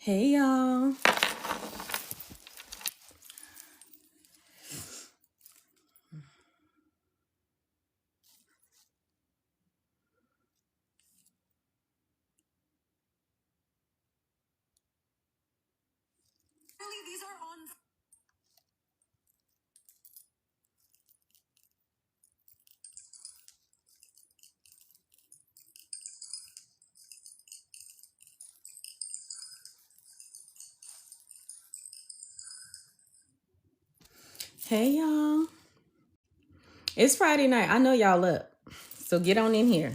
Hey, y'all. These are on. Hey, y'all. It's Friday night. I know y'all up. So get on in here.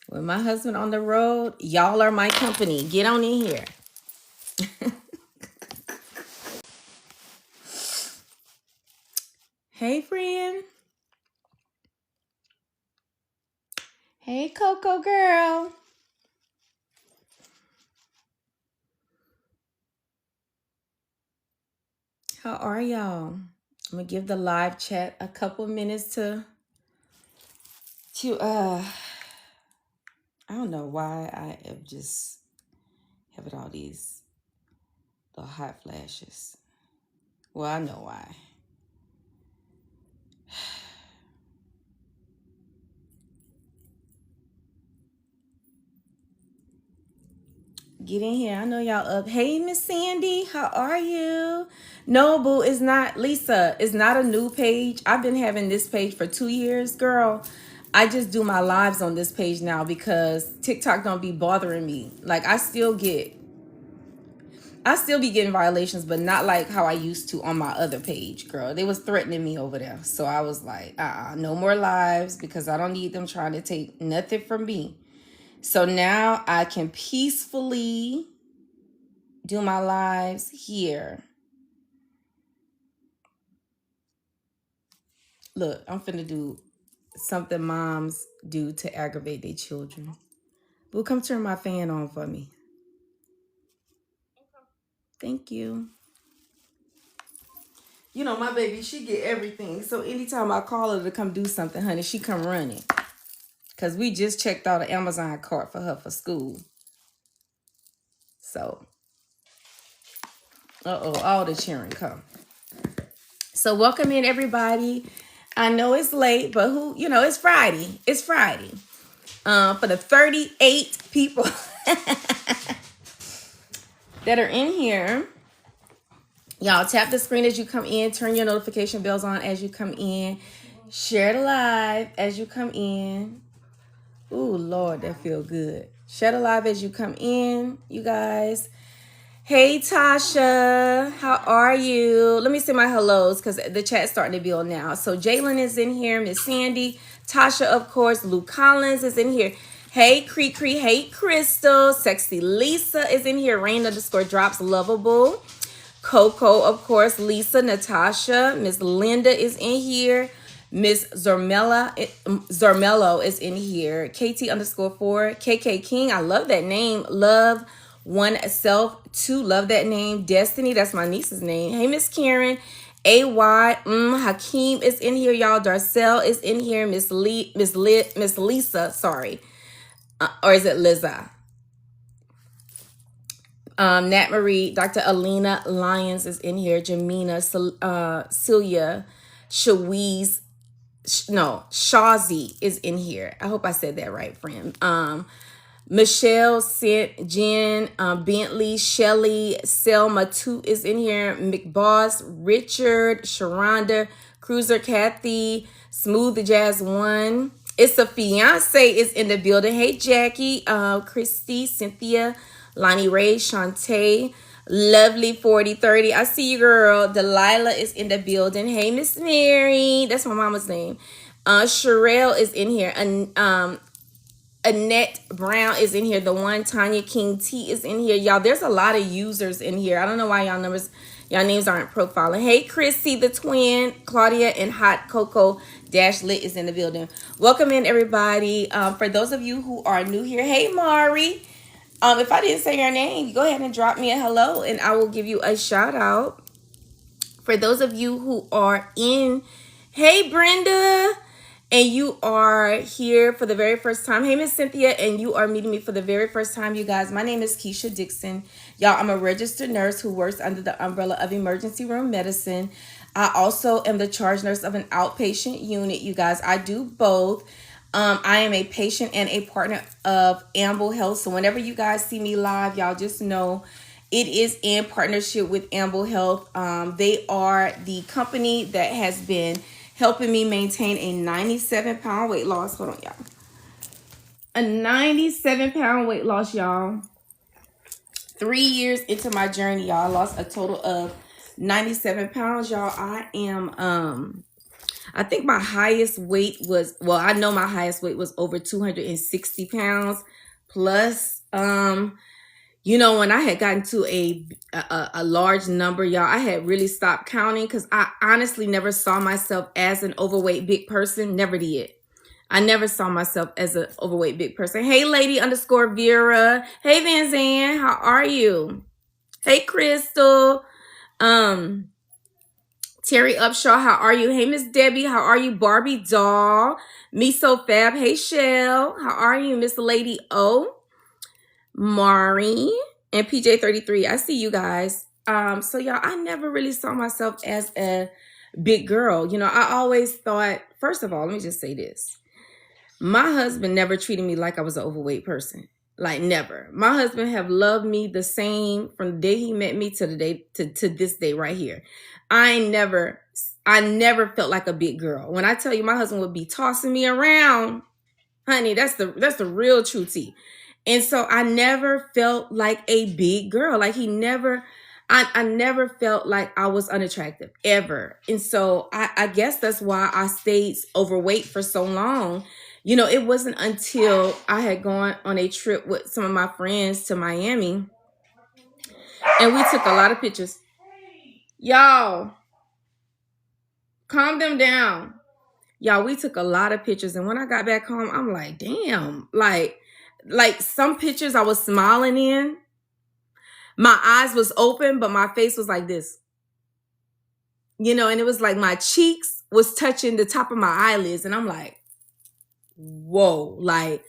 With my husband on the road, y'all are my company. Get on in here. Hey, friend. Hey, Coco girl. How are y'all? I'm gonna give the live chat a couple minutes to I don't know why I am just having all these little hot flashes. Well, I know why. Get in here. I know y'all up. Hey, Miss Sandy, how are you? No, boo, it's not. Lisa, it's not a new page. I've been having this page for 2 years, girl. I just do my lives on this page now because TikTok don't be bothering me. Like, I still be getting violations, but not like how I used to on my other page, girl. They was threatening me over there. So I was like, no more lives because I don't need them trying to take nothing from me. So now I can peacefully do my lives here. Look, I'm finna do something moms do to aggravate their children. Boo, come turn my fan on for me. Thank you. You know, my baby, she get everything. So anytime I call her to come do something, honey, she come running. Because we just checked out an Amazon cart for her for school. So, all the cheering come. So welcome in, everybody. I know it's late, but it's Friday. It's Friday. For the 38 people that are in here, y'all tap the screen as you come in, turn your notification bells on as you come in, share the live as you come in. Ooh, Lord, that feel good. Share the live as you come in, you guys. Hey, Tasha, how are you? Let me say my hellos because the chat's starting to build now. So Jalen is in here, Miss Sandy, Tasha, of course, Luke Collins is in here. Hey, Cree, hey, Crystal, Sexy Lisa is in here, Rain_drops, Lovable. Coco, of course, Lisa, Natasha, Miss Linda is in here. Miss Zarmello is in here. KT_4, KK King. I love that name. Love oneself to love that name. Destiny, that's my niece's name. Hey, Miss Karen. AY Hakeem is in here, y'all. Darcel is in here. Miss Lisa, sorry. Or is it Liza? Nat Marie, Dr. Alina Lyons is in here. Jamina, Celia, Shawiz, Shazi is in here. I hope I said that right, friend. Michelle, Jen, Bentley, Shelly, Selma 2 is in here. McBoss, Richard, Sharonda, Cruiser, Kathy, Smooth Jazz 1. It's a fiance is in the building. Hey, Jackie, Christy, Cynthia, Lonnie Ray, Shantae, Lovely 4030. I see you, girl. Delilah is in the building. Hey, Miss Mary. That's my mama's name. Sherelle is in here. And Annette Brown is in here. The one Tanya King T is in here. Y'all, there's a lot of users in here. I don't know why y'all names aren't profiling. Hey, Chrissy the twin, Claudia, and Hot Coco Dash Lit is in the building. Welcome in, everybody. For those of you who are new here, hey, Mari. If I didn't say your name, go ahead and drop me a hello, and I will give you a shout out. For those of you who are in, hey, Brenda. and you are here for the very first time, hey Miss Cynthia, and you are meeting me for the very first time, you guys, my name is KEASHA Dixon. Y'all, I'm a registered nurse who works under the umbrella of emergency room medicine. I also am the charge nurse of an outpatient unit, you guys. I do both. I am a patient and a partner of Amble Health. So whenever you guys see me live, y'all just know it is in partnership with Amble Health. They are the company that has been helping me maintain a 97-pound weight loss. Hold on, y'all. A 97-pound weight loss, y'all. 3 years into my journey, y'all, I lost a total of 97 pounds, y'all. I think my highest weight was, well, I know my highest weight was over 260 pounds plus. You know, when I had gotten to a large number, y'all, I had really stopped counting because I honestly never saw myself as an overweight big person. Never did. I never saw myself as an overweight big person. Hey, lady underscore Vera. Hey, Van Zandt, how are you? Hey, Crystal. Terry Upshaw, how are you? Hey, Miss Debbie, how are you? Barbie Doll. Me So Fab. Hey, Shell, how are you? Miss Lady O. Mari and PJ33. I see you guys. So y'all, I never really saw myself as a big girl. You know, I always thought, first of all, let me just say this. My husband never treated me like I was an overweight person. Like never. My husband have loved me the same from the day he met me to the day to this day right here. I never felt like a big girl. When I tell you my husband would be tossing me around, honey, that's the real true tea. And so I never felt like a big girl. Like I never felt like I was unattractive ever. And so I guess that's why I stayed overweight for so long. You know, it wasn't until I had gone on a trip with some of my friends to Miami and we took a lot of pictures. Y'all, calm them down. Y'all, we took a lot of pictures. And when I got back home, I'm like, damn, like some pictures I was smiling in, my eyes was open, but my face was like this. You know, and it was like my cheeks was touching the top of my eyelids. And I'm like, whoa, like,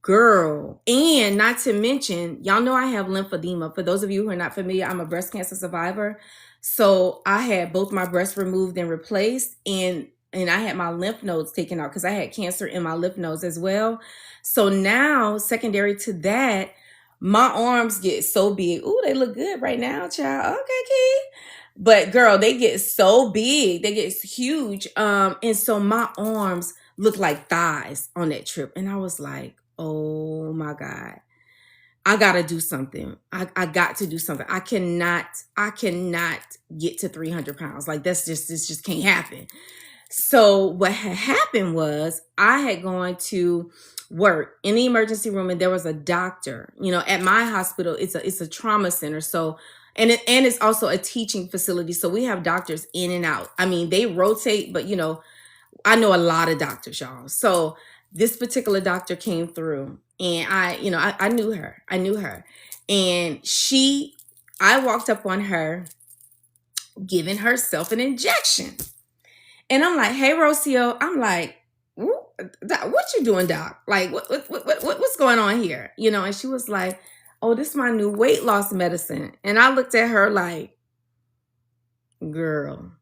girl. And not to mention, y'all know I have lymphedema. For those of you who are not familiar, I'm a breast cancer survivor. So I had both my breasts removed and replaced. And I had my lymph nodes taken out because I had cancer in my lymph nodes as well. So now, secondary to that, my arms get so big. Ooh, they look good right now, child. Okay, Key. But girl, they get so big. They get huge. And so my arms look like thighs on that trip. And I was like, oh my God. I gotta do something. I got to do something. I cannot get to 300 pounds. Like this just can't happen. So what had happened was I had gone to work in the emergency room and there was a doctor, you know, at my hospital. It's a trauma center. So, and it's also a teaching facility. So we have doctors in and out. I mean, they rotate, but you know, I know a lot of doctors, y'all. So this particular doctor came through and I knew her. And I walked up on her giving herself an injection. And I'm like, hey, Rocio, I'm like, what you doing, doc? Like, what's going on here? You know, and she was like, oh, this is my new weight loss medicine. And I looked at her like, girl,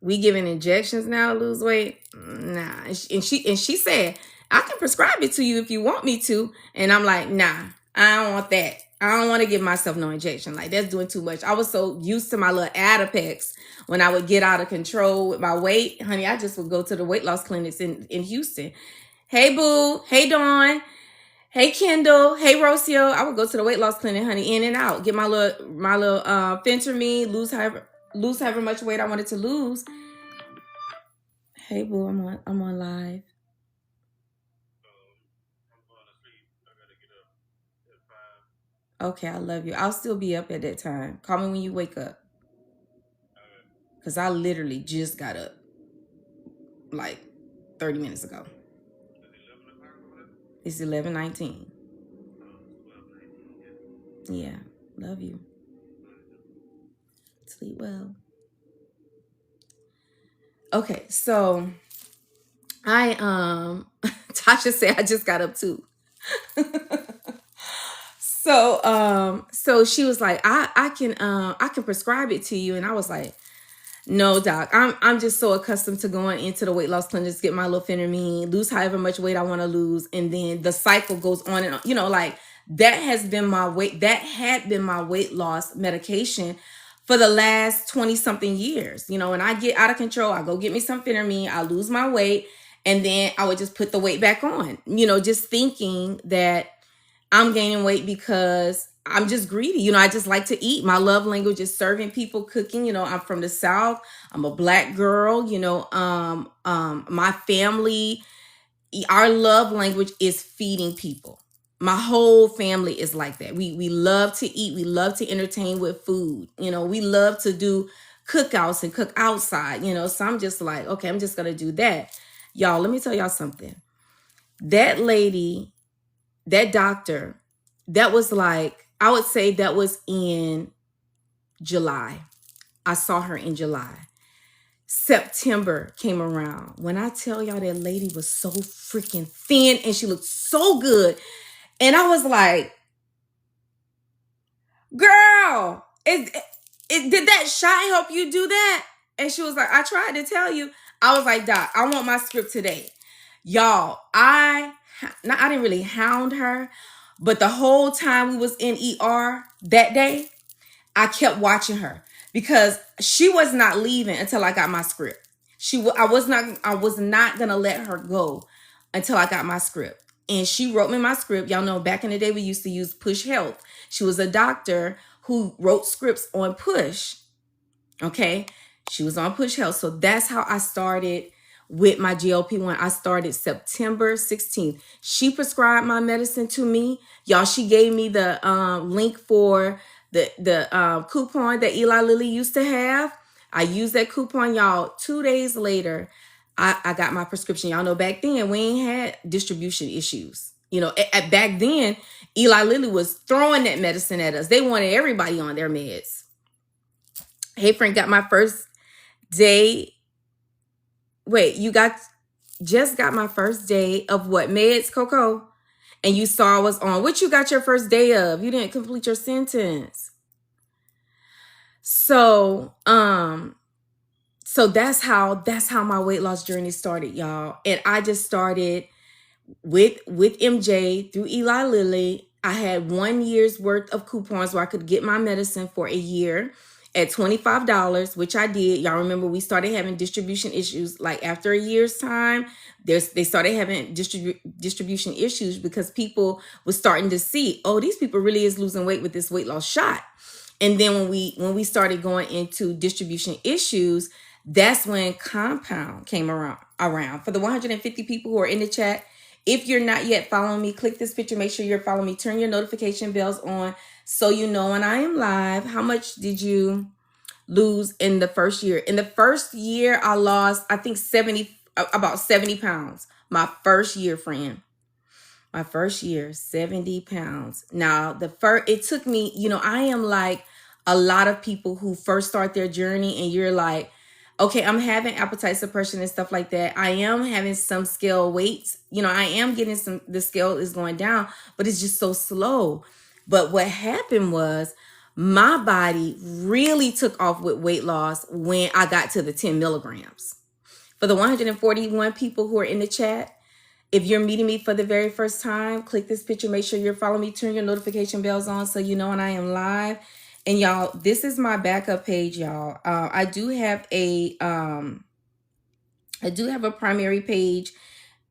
we giving injections now to lose weight? Nah. And she said, I can prescribe it to you if you want me to. And I'm like, nah, I don't want that. I don't want to give myself no injection. Like, that's doing too much. I was so used to my little Adipex when I would get out of control with my weight. Honey, I just would go to the weight loss clinics in Houston. Hey, Boo. Hey, Dawn. Hey, Kendall. Hey, Rocio. I would go to the weight loss clinic, honey, in and out. Get my little phentermine, lose however much weight I wanted to lose. Hey, Boo, I'm on live. Okay, I love you. I'll still be up at that time. Call me when you wake up. Because I literally just got up like 30 minutes ago. It's 11:19. Yeah, love you. Sleep well. Okay, so I Tasha said I just got up too. So she was like, I can prescribe it to you. And I was like, no, doc, I'm just so accustomed to going into the weight loss clinics, get my lophenamine, lose however much weight I want to lose, and then the cycle goes on and on. You know, like that had been my weight loss medication for the last 20 something years. You know, when I get out of control, I go get me some phenamine, I lose my weight, and then I would just put the weight back on. You know, just thinking that I'm gaining weight because I'm just greedy. You know, I just like to eat. My love language is serving people, cooking. You know, I'm from the South. I'm a Black girl. You know, my family, our love language is feeding people. My whole family is like that. We love to eat. We love to entertain with food. You know, we love to do cookouts and cook outside. You know, so I'm just like, okay, I'm just gonna do that. Y'all, let me tell y'all something. That lady, that doctor, that was like, I would say that was in July. I saw her in July. September came around. When I tell y'all, that lady was so freaking thin and she looked so good. And I was like, girl, did that shot help you do that? And she was like, I tried to tell you. I was like, doc, I want my script today. Y'all, I didn't really hound her, but the whole time we was in ER that day, I kept watching her because she was not leaving until I got my script. I was not gonna let her go until I got my script. And she wrote me my script. Y'all know back in the day we used to use Push Health. She was a doctor who wrote scripts on Push. Okay, she was on Push Health. So that's how I started with my GLP-1. I started September 16th. She prescribed my medicine to me. Y'all, she gave me the link for the coupon that Eli Lilly used to have. I used that coupon, y'all. 2 days later, I got my prescription. Y'all know back then we ain't had distribution issues. You know, back then, Eli Lilly was throwing that medicine at us. They wanted everybody on their meds. Hey, Frank, got my first day. Wait, just got my first day of what? Meds, Coco? And you saw I was on. What you got your first day of? You didn't complete your sentence. So that's how my weight loss journey started, y'all. And I just started with MJ through Eli Lilly. I had 1 year's worth of coupons where I could get my medicine for a year at $25, which I did. Y'all remember we started having distribution issues like after a year's time. They started having distribution issues because people were starting to see, oh, these people really is losing weight with this weight loss shot. And then when we started going into distribution issues, that's when Compound came around. For the 150 people who are in the chat, if you're not yet following me, click this picture. Make sure you're following me. Turn your notification bells on so you know when I am live. How much did you lose in the first year? In the first year, I lost, I think, about 70 pounds. My first year, friend. My first year, 70 pounds. Now, it took me, you know, I am like a lot of people who first start their journey and you're like, okay, I'm having appetite suppression and stuff like that. I am having some scale weights. You know, I am getting the scale is going down, but it's just so slow. But what happened was my body really took off with weight loss when I got to the 10 milligrams. For the 141 people who are in the chat, if you're meeting me for the very first time, click this picture. Make sure you're following me. Turn your notification bells on so you know when I am live. And y'all, this is my backup page, y'all. I do have a primary page.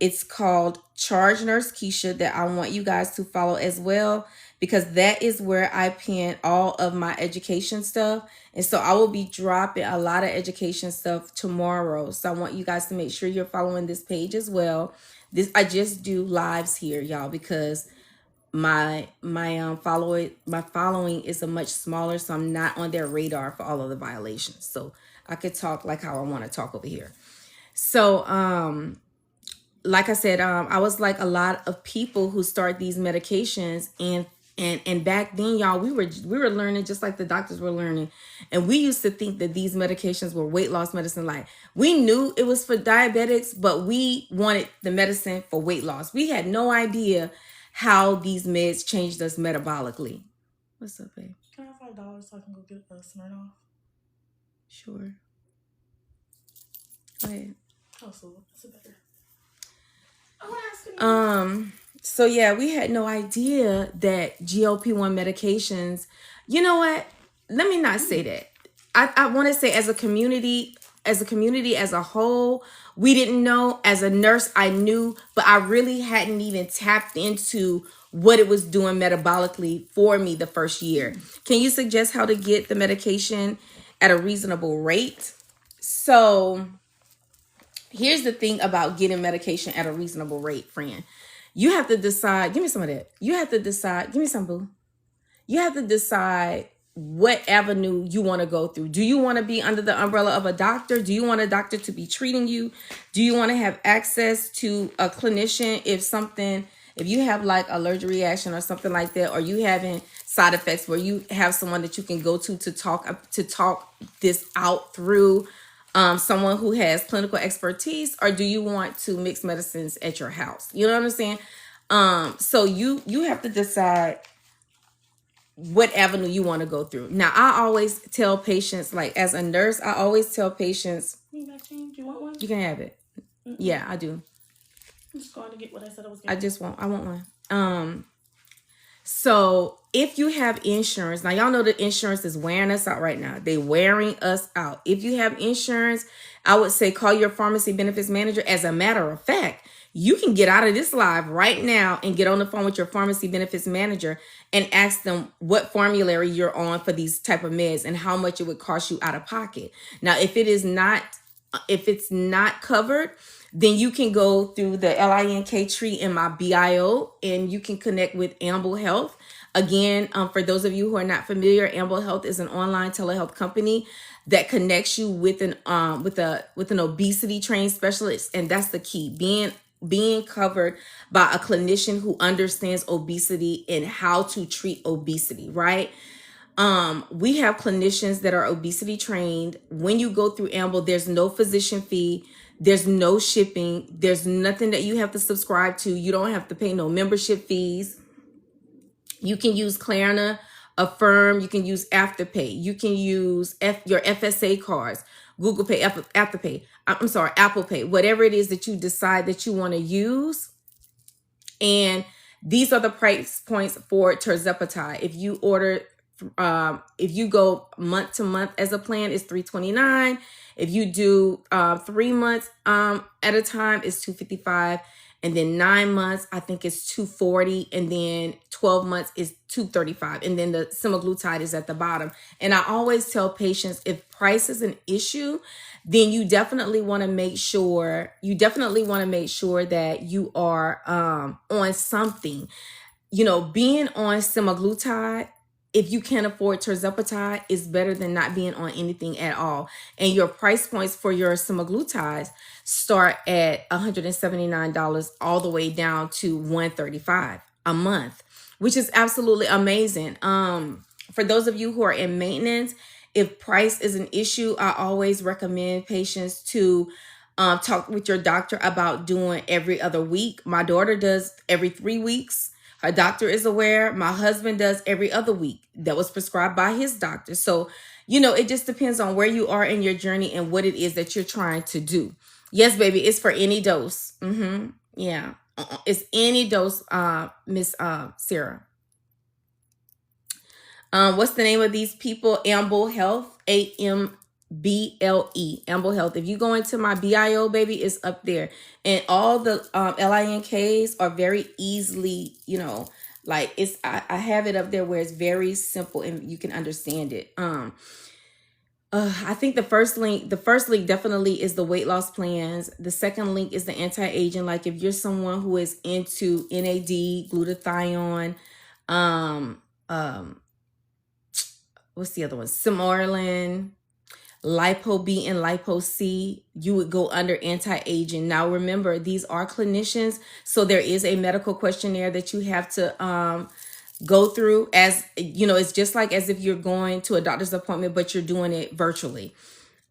It's called Charge Nurse Keisha that I want you guys to follow as well, because that is where I pin all of my education stuff. And so I will be dropping a lot of education stuff tomorrow. So I want you guys to make sure you're following this page as well. I just do lives here, y'all, because my following is a much smaller, so I'm not on their radar for all of the violations. So I could talk like how I want to talk over here. So like I said, I was like a lot of people who start these medications and And back then, y'all, we were learning just like the doctors were learning. And we used to think that these medications were weight loss medicine. Like, we knew it was for diabetics, but we wanted the medicine for weight loss. We had no idea how these meds changed us metabolically. What's up, babe? Can I have $5 so I can go get a Smirnoff? Sure. Go ahead. Oh, so that's better. So yeah, we had no idea that GLP-1 medications, you know what? Let me not say that. I want to say as a community as a whole, we didn't know. As a nurse, I knew, but I really hadn't even tapped into what it was doing metabolically for me the first year. Can you suggest how to get the medication at a reasonable rate? So here's the thing about getting medication at a reasonable rate, friend. You have to decide. Give me some of that. You have to decide. Give me some, boo. You have to decide what avenue you want to go through. Do you want to be under the umbrella of a doctor? Do you want a doctor to be treating you? Do you want to have access to a clinician if you have like allergic reaction or something like that, or you having side effects where you have someone that you can go to talk this out through, someone who has clinical expertise? Or do you want to mix medicines at your house? You know what I'm saying? So you have to decide what avenue you want to go through. Now, I always tell patients, like as a nurse, I always tell patients, do you want one? You can have it. Yeah, I do. I'm just going to get what I said I was getting. I want one. So if you have insurance, now y'all know that insurance is wearing us out right now. They wearing us out. If you have insurance, I would say call your pharmacy benefits manager. As a matter of fact, you can get out of this live right now and get on the phone with your pharmacy benefits manager and ask them what formulary you're on for these type of meds and how much it would cost you out of pocket. Now, if it's not covered, then you can go through the LINK tree in my bio and you can connect with Amble Health. Again, for those of you who are not familiar, Amble Health is an online telehealth company that connects you with an obesity trained specialist. And that's the key, being covered by a clinician who understands obesity and how to treat obesity, right? We have clinicians that are obesity trained. When you go through Amble, there's no physician fee. There's no shipping. There's nothing that you have to subscribe to. You don't have to pay no membership fees. You can use Klarna, Affirm. You can use Afterpay. You can use your FSA cards, Google Pay, Apple Pay, whatever it is that you decide that you want to use. And these are the price points for Tirzepatide. If you go month to month as a plan, it's $329. If you do 3 months at a time, it's $255. And then 9 months, I think it's $240. And then 12 months is $235. And then the semaglutide is at the bottom. And I always tell patients, if price is an issue, then you definitely want to make sure that you are on something. You know, being on semaglutide, if you can't afford Tirzepatide, is better than not being on anything at all. And your price points for your semaglutides start at $179 all the way down to $135 a month, which is absolutely amazing. For those of you who are in maintenance, if price is an issue, I always recommend patients to talk with your doctor about doing every other week. My daughter does every 3 weeks. Her doctor is aware. My husband does every other week. That was prescribed by his doctor. So, you know, it just depends on where you are in your journey and what it is that you're trying to do. Yes, baby, it's for any dose. Yeah, it's any dose, Miss Sarah. What's the name of these people? Amble Health, AMBLE, Amble Health. If you go into my bio, baby, it's up there. And all the LINKs are very easily, you know, like it's, I have it up there where it's very simple and you can understand it. I think the first link definitely is the weight loss plans. The second link is the anti-aging. Like if you're someone who is into NAD, glutathione, what's the other one? Semorlin, Lipo B and Lipo C, you would go under anti-aging. Now remember, these are clinicians, so there is a medical questionnaire that you have to go through. As you know, it's just like as if you're going to a doctor's appointment, but you're doing it virtually.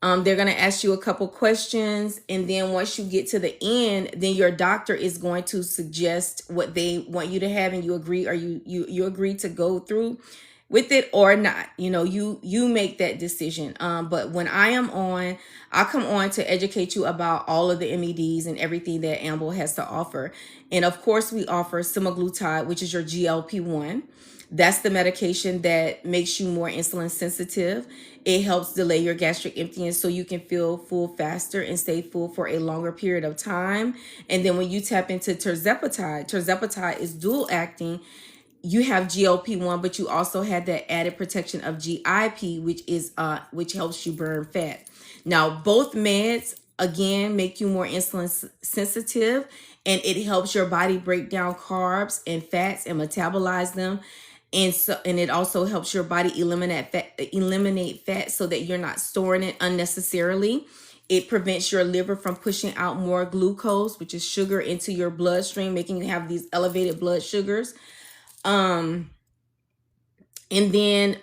They're going to ask you a couple questions, and then once you get to the end, then your doctor is going to suggest what they want you to have, and you agree, or you agree to go through with it or not. You know, you make that decision. But when I come on to educate you about all of the MEDs and everything that Amble has to offer. And of course, we offer semaglutide, which is your GLP-1. That's the medication that makes you more insulin sensitive. It helps delay your gastric emptying so you can feel full faster and stay full for a longer period of time. And then when you tap into tirzepatide is dual acting. You have GLP-1, but you also have that added protection of GIP, which helps you burn fat. Now, both meds again make you more insulin sensitive, and it helps your body break down carbs and fats and metabolize them. And it also helps your body eliminate fat so that you're not storing it unnecessarily. It prevents your liver from pushing out more glucose, which is sugar, into your bloodstream, making you have these elevated blood sugars. And then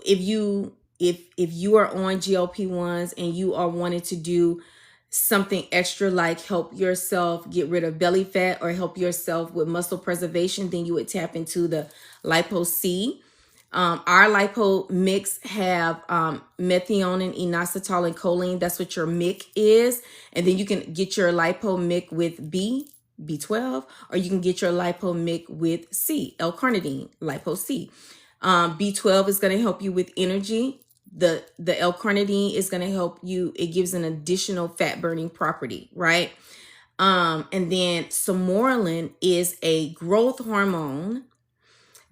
if you are on GLP-1s and you are wanting to do something extra, like help yourself get rid of belly fat or help yourself with muscle preservation, then you would tap into the LIPO C. Our LIPO mix have methionine, inositol, and choline. That's what your MIC is. And then you can get your LIPO MIC with B12, or you can get your LIPO MIC with C, L-carnitine, LIPO C. B12 is going to help you with energy. The L-carnitine is going to help you. It gives an additional fat burning property, right? And then sermorelin is a growth hormone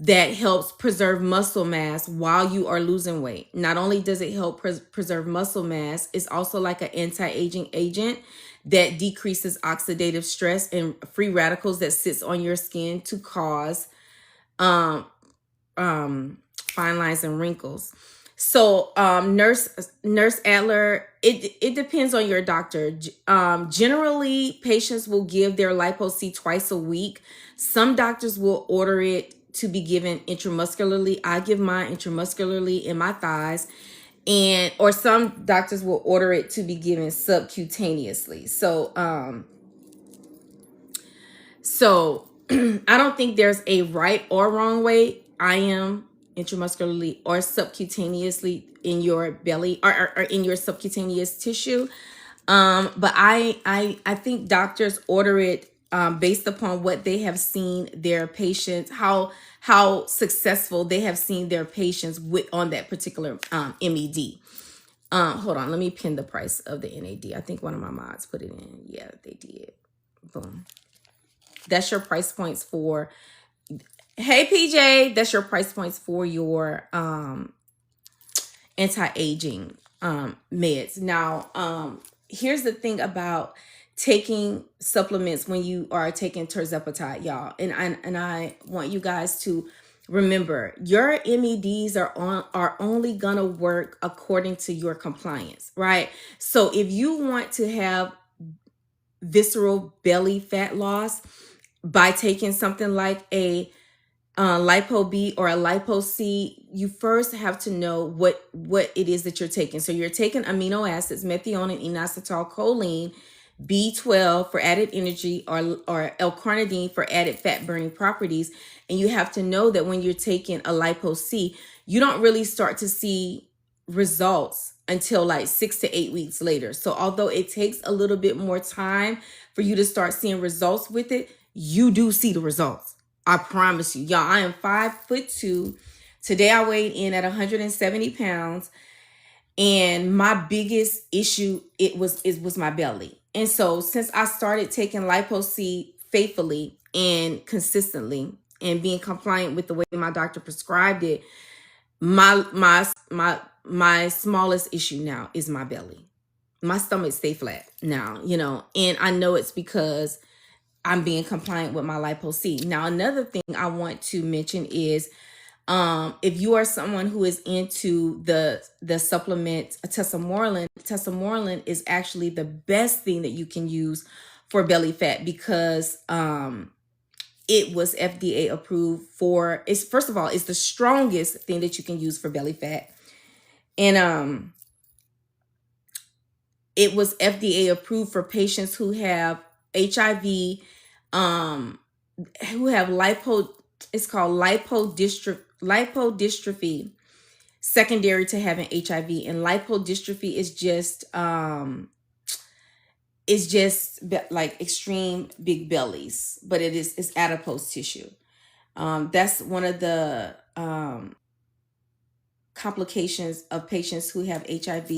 that helps preserve muscle mass while you are losing weight. Not only does it help preserve muscle mass, it's also like an anti-aging agent that decreases oxidative stress and free radicals that sits on your skin to cause fine lines and wrinkles. So Nurse Adler, it depends on your doctor. Generally, patients will give their LIPO C twice a week. Some doctors will order it to be given intramuscularly. I give mine intramuscularly in my thighs, or some doctors will order it to be given subcutaneously. So I don't think there's a right or wrong way. I am intramuscularly or subcutaneously in your belly, or in your subcutaneous tissue. But I think doctors order it based upon what they have seen their patients, how successful they have seen their patients on that particular MED. Hold on, let me pin the price of the NAD. I think one of my mods put it in. Yeah, they did. Boom. That's your price points for. Hey PJ, that's your price points for your anti-aging meds. Now, here's the thing about taking supplements when you are taking tirzepatide, y'all. And I want you guys to remember, your MEDs are only gonna work according to your compliance, right? So if you want to have visceral belly fat loss by taking something like a LIPO B or a LIPO C, you first have to know what it is that you're taking. So you're taking amino acids, methionine, inositol, choline, B12 for added energy, or L-carnitine for added fat burning properties. And you have to know that when you're taking a LIPO C, you don't really start to see results until like 6 to 8 weeks later. So although it takes a little bit more time for you to start seeing results with it, you do see the results. I promise you. Y'all, I am 5'2". Today I weighed in at 170 pounds. And my biggest issue was my belly. And so since I started taking LIPO C faithfully and consistently and being compliant with the way my doctor prescribed it, my smallest issue now is my belly. My stomach stay flat now, and I know it's because I'm being compliant with my LIPO C. Now, another thing I want to mention is if you are someone who is into the supplement tesamorelin is actually the best thing that you can use for belly fat, because it was FDA approved for, it's first of all, it's the strongest thing that you can use for belly fat. And it was FDA approved for patients who have HIV, who have it's called lipodystrophy secondary to having HIV. And lipodystrophy is just like extreme big bellies, but it's adipose tissue. That's one of the complications of patients who have HIV.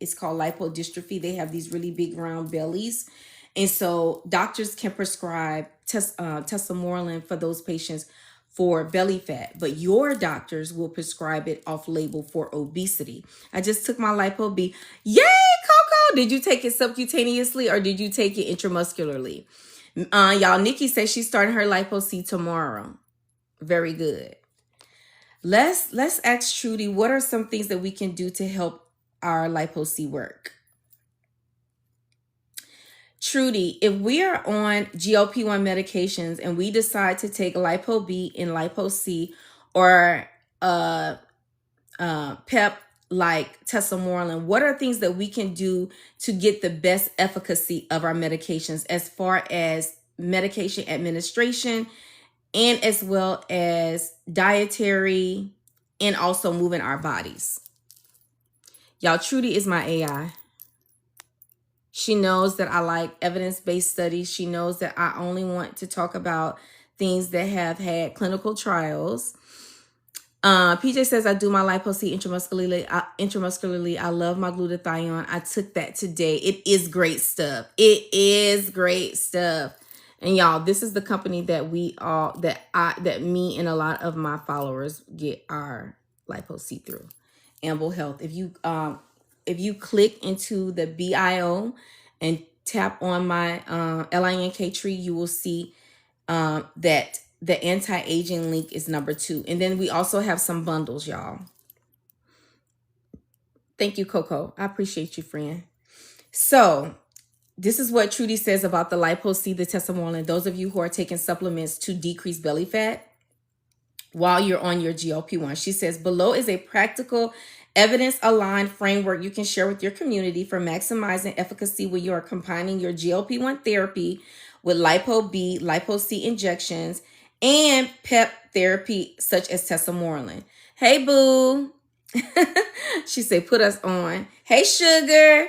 It's called lipodystrophy. They have these really big round bellies. And so doctors can prescribe tesamorelin for those patients for belly fat, but your doctors will prescribe it off label for obesity. I just took my Lipo B. Yay, Coco! Did you take it subcutaneously or did you take it intramuscularly? Y'all, Nikki says she's starting her Lipo C tomorrow. Very good. Let's ask Trudy, what are some things that we can do to help our Lipo C work? Trudy, if we are on GLP-1 medications and we decide to take Lipo B and Lipo C or PEP like tesamorelin, what are things that we can do to get the best efficacy of our medications as far as medication administration and as well as dietary and also moving our bodies? Y'all, Trudy is my AI. She knows that I like evidence-based studies. She knows that I only want to talk about things that have had clinical trials. PJ says, I do my Lipo C intramuscularly. I love my glutathione. I took that today. It is great stuff. It is great stuff. And y'all, this is the company that that me and a lot of my followers get our Lipo C through. Amble Health. If you click into the BIO and tap on my LINK tree, you will see that the anti-aging link is number 2. And then we also have some bundles, y'all. Thank you, Coco. I appreciate you, friend. So this is what Trudy says about the Lipo C, the tesamorelin. Those of you who are taking supplements to decrease belly fat while you're on your GLP-1. She says, below is a practical, evidence-aligned framework you can share with your community for maximizing efficacy when you are combining your GLP-1 therapy with Lipo B, Lipo C injections, and PEP therapy such as tesamorelin. Hey, boo. She said, put us on. Hey, sugar.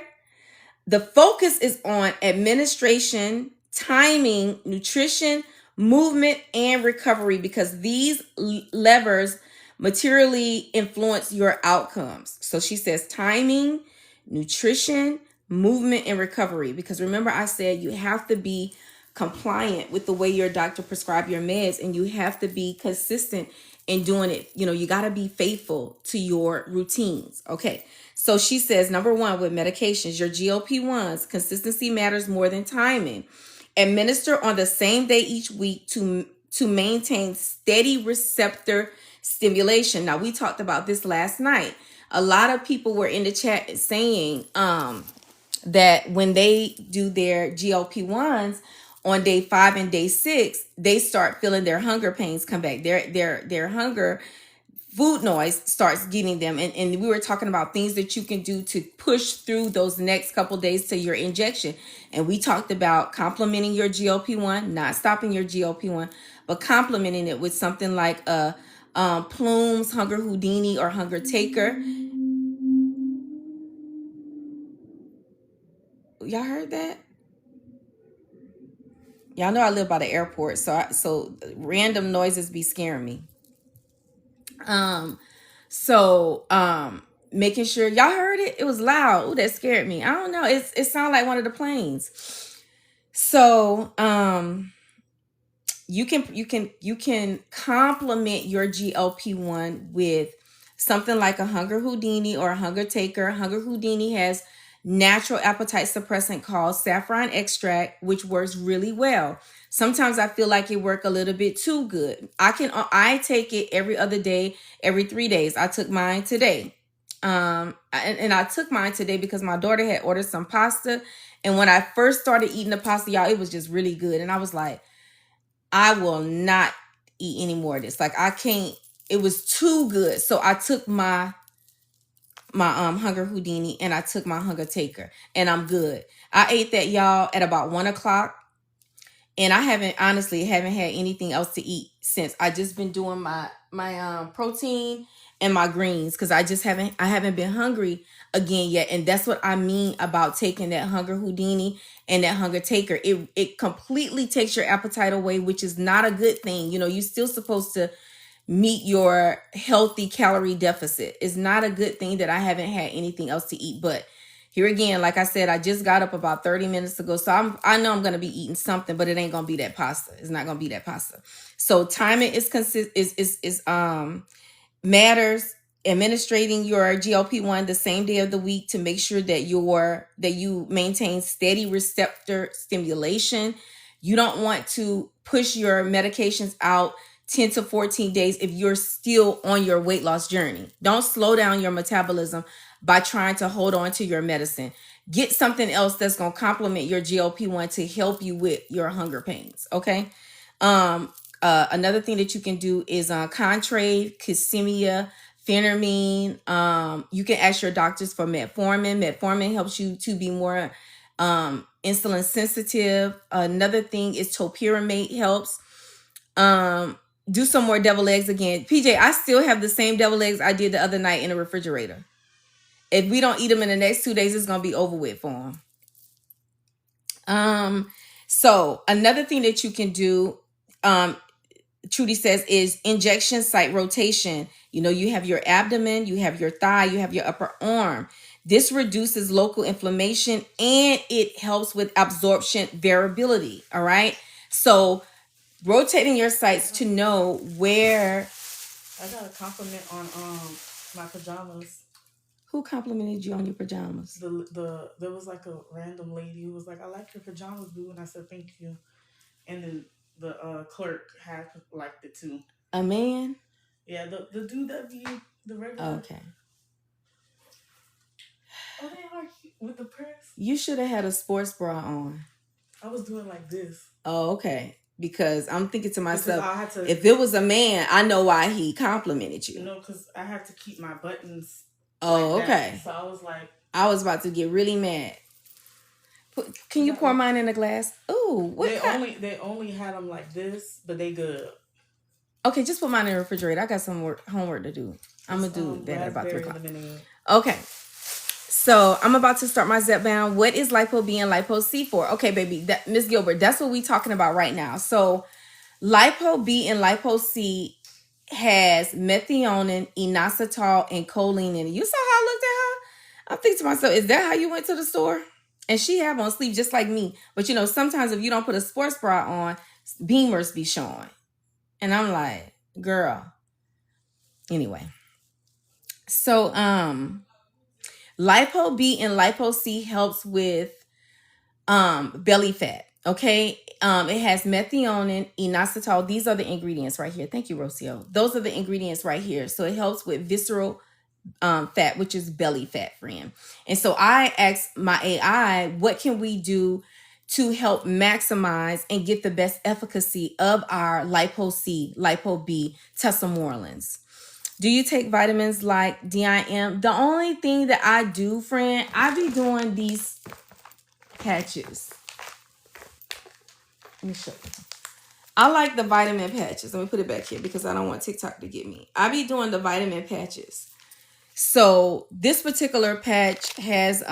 The focus is on administration, timing, nutrition, movement, and recovery because these levers materially influence your outcomes. So she says timing, nutrition, movement, and recovery. Because remember I said you have to be compliant with the way your doctor prescribes your meds and you have to be consistent in doing it. You know, you got to be faithful to your routines. Okay. So she says, number 1, with medications, your GLP-1s, consistency matters more than timing. Administer on the same day each week to maintain steady receptor stimulation. Now, we talked about this last night. A lot of people were in the chat saying that when they do their GLP-1s on day 5 and day 6, they start feeling their hunger pains come back. Their hunger food noise starts getting them. And we were talking about things that you can do to push through those next couple days to your injection. And we talked about complementing your GLP-1, not stopping your GLP-1, but complementing it with something like a Plume's Hunger Houdini or Hunger Taker. Y'all heard that? Y'all know I live by the airport, so random noises be scaring me. Making sure y'all heard it. It was loud. Ooh, that scared me. I don't know. It sounded like one of the planes. So, you can complement your GLP-1 with something like a Hunger Houdini or a Hunger Taker. Hunger Houdini has natural appetite suppressant called saffron extract, which works really well. Sometimes I feel like it works a little bit too good. I take it every other day, every 3 days. I took mine today. And I took mine today because my daughter had ordered some pasta. And when I first started eating the pasta, y'all, it was just really good. And I was like, I will not eat any more of this. Like, I can't. It was too good. So I took my Hunger Houdini and I took my Hunger Taker, and I'm good. I ate that, y'all, at about 1 o'clock. And I haven't had anything else to eat since. I just been doing my protein and my greens, because I haven't been hungry again yet. And that's what I mean about taking that Hunger Houdini and that Hunger Taker. It completely takes your appetite away, which is not a good thing. You know, you're still supposed to meet your healthy calorie deficit. It's not a good thing that I haven't had anything else to eat. But here again, like I said, I just got up about 30 minutes ago. So I know I'm going to be eating something, but it ain't going to be that pasta. It's not going to be that pasta. So timing matters. Administrating your GLP-1 the same day of the week to make sure that you maintain steady receptor stimulation. You don't want to push your medications out 10 to 14 days if you're still on your weight loss journey. Don't slow down your metabolism by trying to hold on to your medicine. Get something else that's going to complement your GLP-1 to help you with your hunger pains, okay? Another thing that you can do is Contrave, Kissimmee, Phentermine. You can ask your doctors for metformin. Metformin helps you to be more insulin sensitive. Another thing is topiramate helps. Do some more deviled eggs again. PJ, I still have the same deviled eggs I did the other night in the refrigerator. If we don't eat them in the next 2 days, it's going to be over with for them. So another thing that you can do, Trudy says, is injection site rotation. You know, you have your abdomen, you have your thigh, you have your upper arm. This reduces local inflammation and it helps with absorption variability. All right. So rotating your sites to know where. I got a compliment on my pajamas. Who complimented you on your pajamas? There was like a random lady who was like, "I like your pajamas, boo," and I said, "Thank you." And then the clerk had liked it too. A man? Yeah, the dude that be the regular. Okay. Oh, they are cute with the purse. You should have had a sports bra on. I was doing like this. Oh, okay. Because I'm thinking to myself, if it was a man, I know why he complimented you. No, because I have to keep my buttons. Oh, like okay. That. So I was like, I was about to get really mad. Can you pour mine in a glass? Ooh, what? They only had them like this, but they good. Okay, just put mine in the refrigerator. I got some homework to do. I'm gonna do that at about 3 o'clock. Okay. So I'm about to start my Zepbound. What is Lipo B and Lipo C for? Okay, baby, Miss Gilbert, that's what we're talking about right now. So Lipo B and Lipo C has methionine, inositol, and choline in it. You saw how I looked at her? I'm thinking to myself, is that how you went to the store? And she have on sleeve just like me. But you know, sometimes if you don't put a sports bra on, beamers be showing. And I'm like, girl. Anyway. So Lipo B and Lipo C helps with belly fat. Okay. It has methionine, inositol. These are the ingredients right here. Thank you, Rocio. Those are the ingredients right here. So it helps with visceral fat, which is belly fat, friend. And so I asked my AI, what can we do to help maximize and get the best efficacy of our Lipo C, Lipo B, tesamorelins? Do you take vitamins like DIM? The only thing that I do, friend, I be doing these patches. Let me show you. I like the vitamin patches. Let me put it back here because I don't want TikTok to get me. I be doing the vitamin patches. So this particular patch has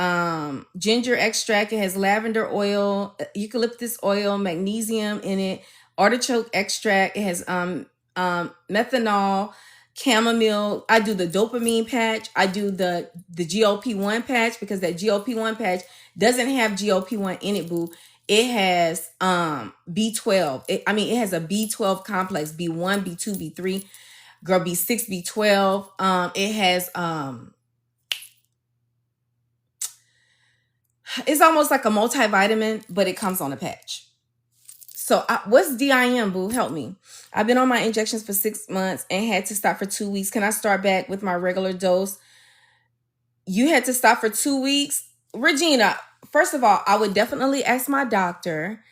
ginger extract. It has lavender oil, eucalyptus oil, magnesium in it, artichoke extract. It has methanol, chamomile. I do the dopamine patch. I do the GLP-1 patch because that GLP-1 patch doesn't have GLP-1 in it, boo. It has B12. It has a B12 complex, B1, B2, B3. Girl, B6, B12. It has, it's almost like a multivitamin, but it comes on a patch. So what's DIM, boo? Help me. I've been on my injections for 6 months and had to stop for 2 weeks. Can I start back with my regular dose? You had to stop for 2 weeks? Regina, first of all, I would definitely ask my doctor.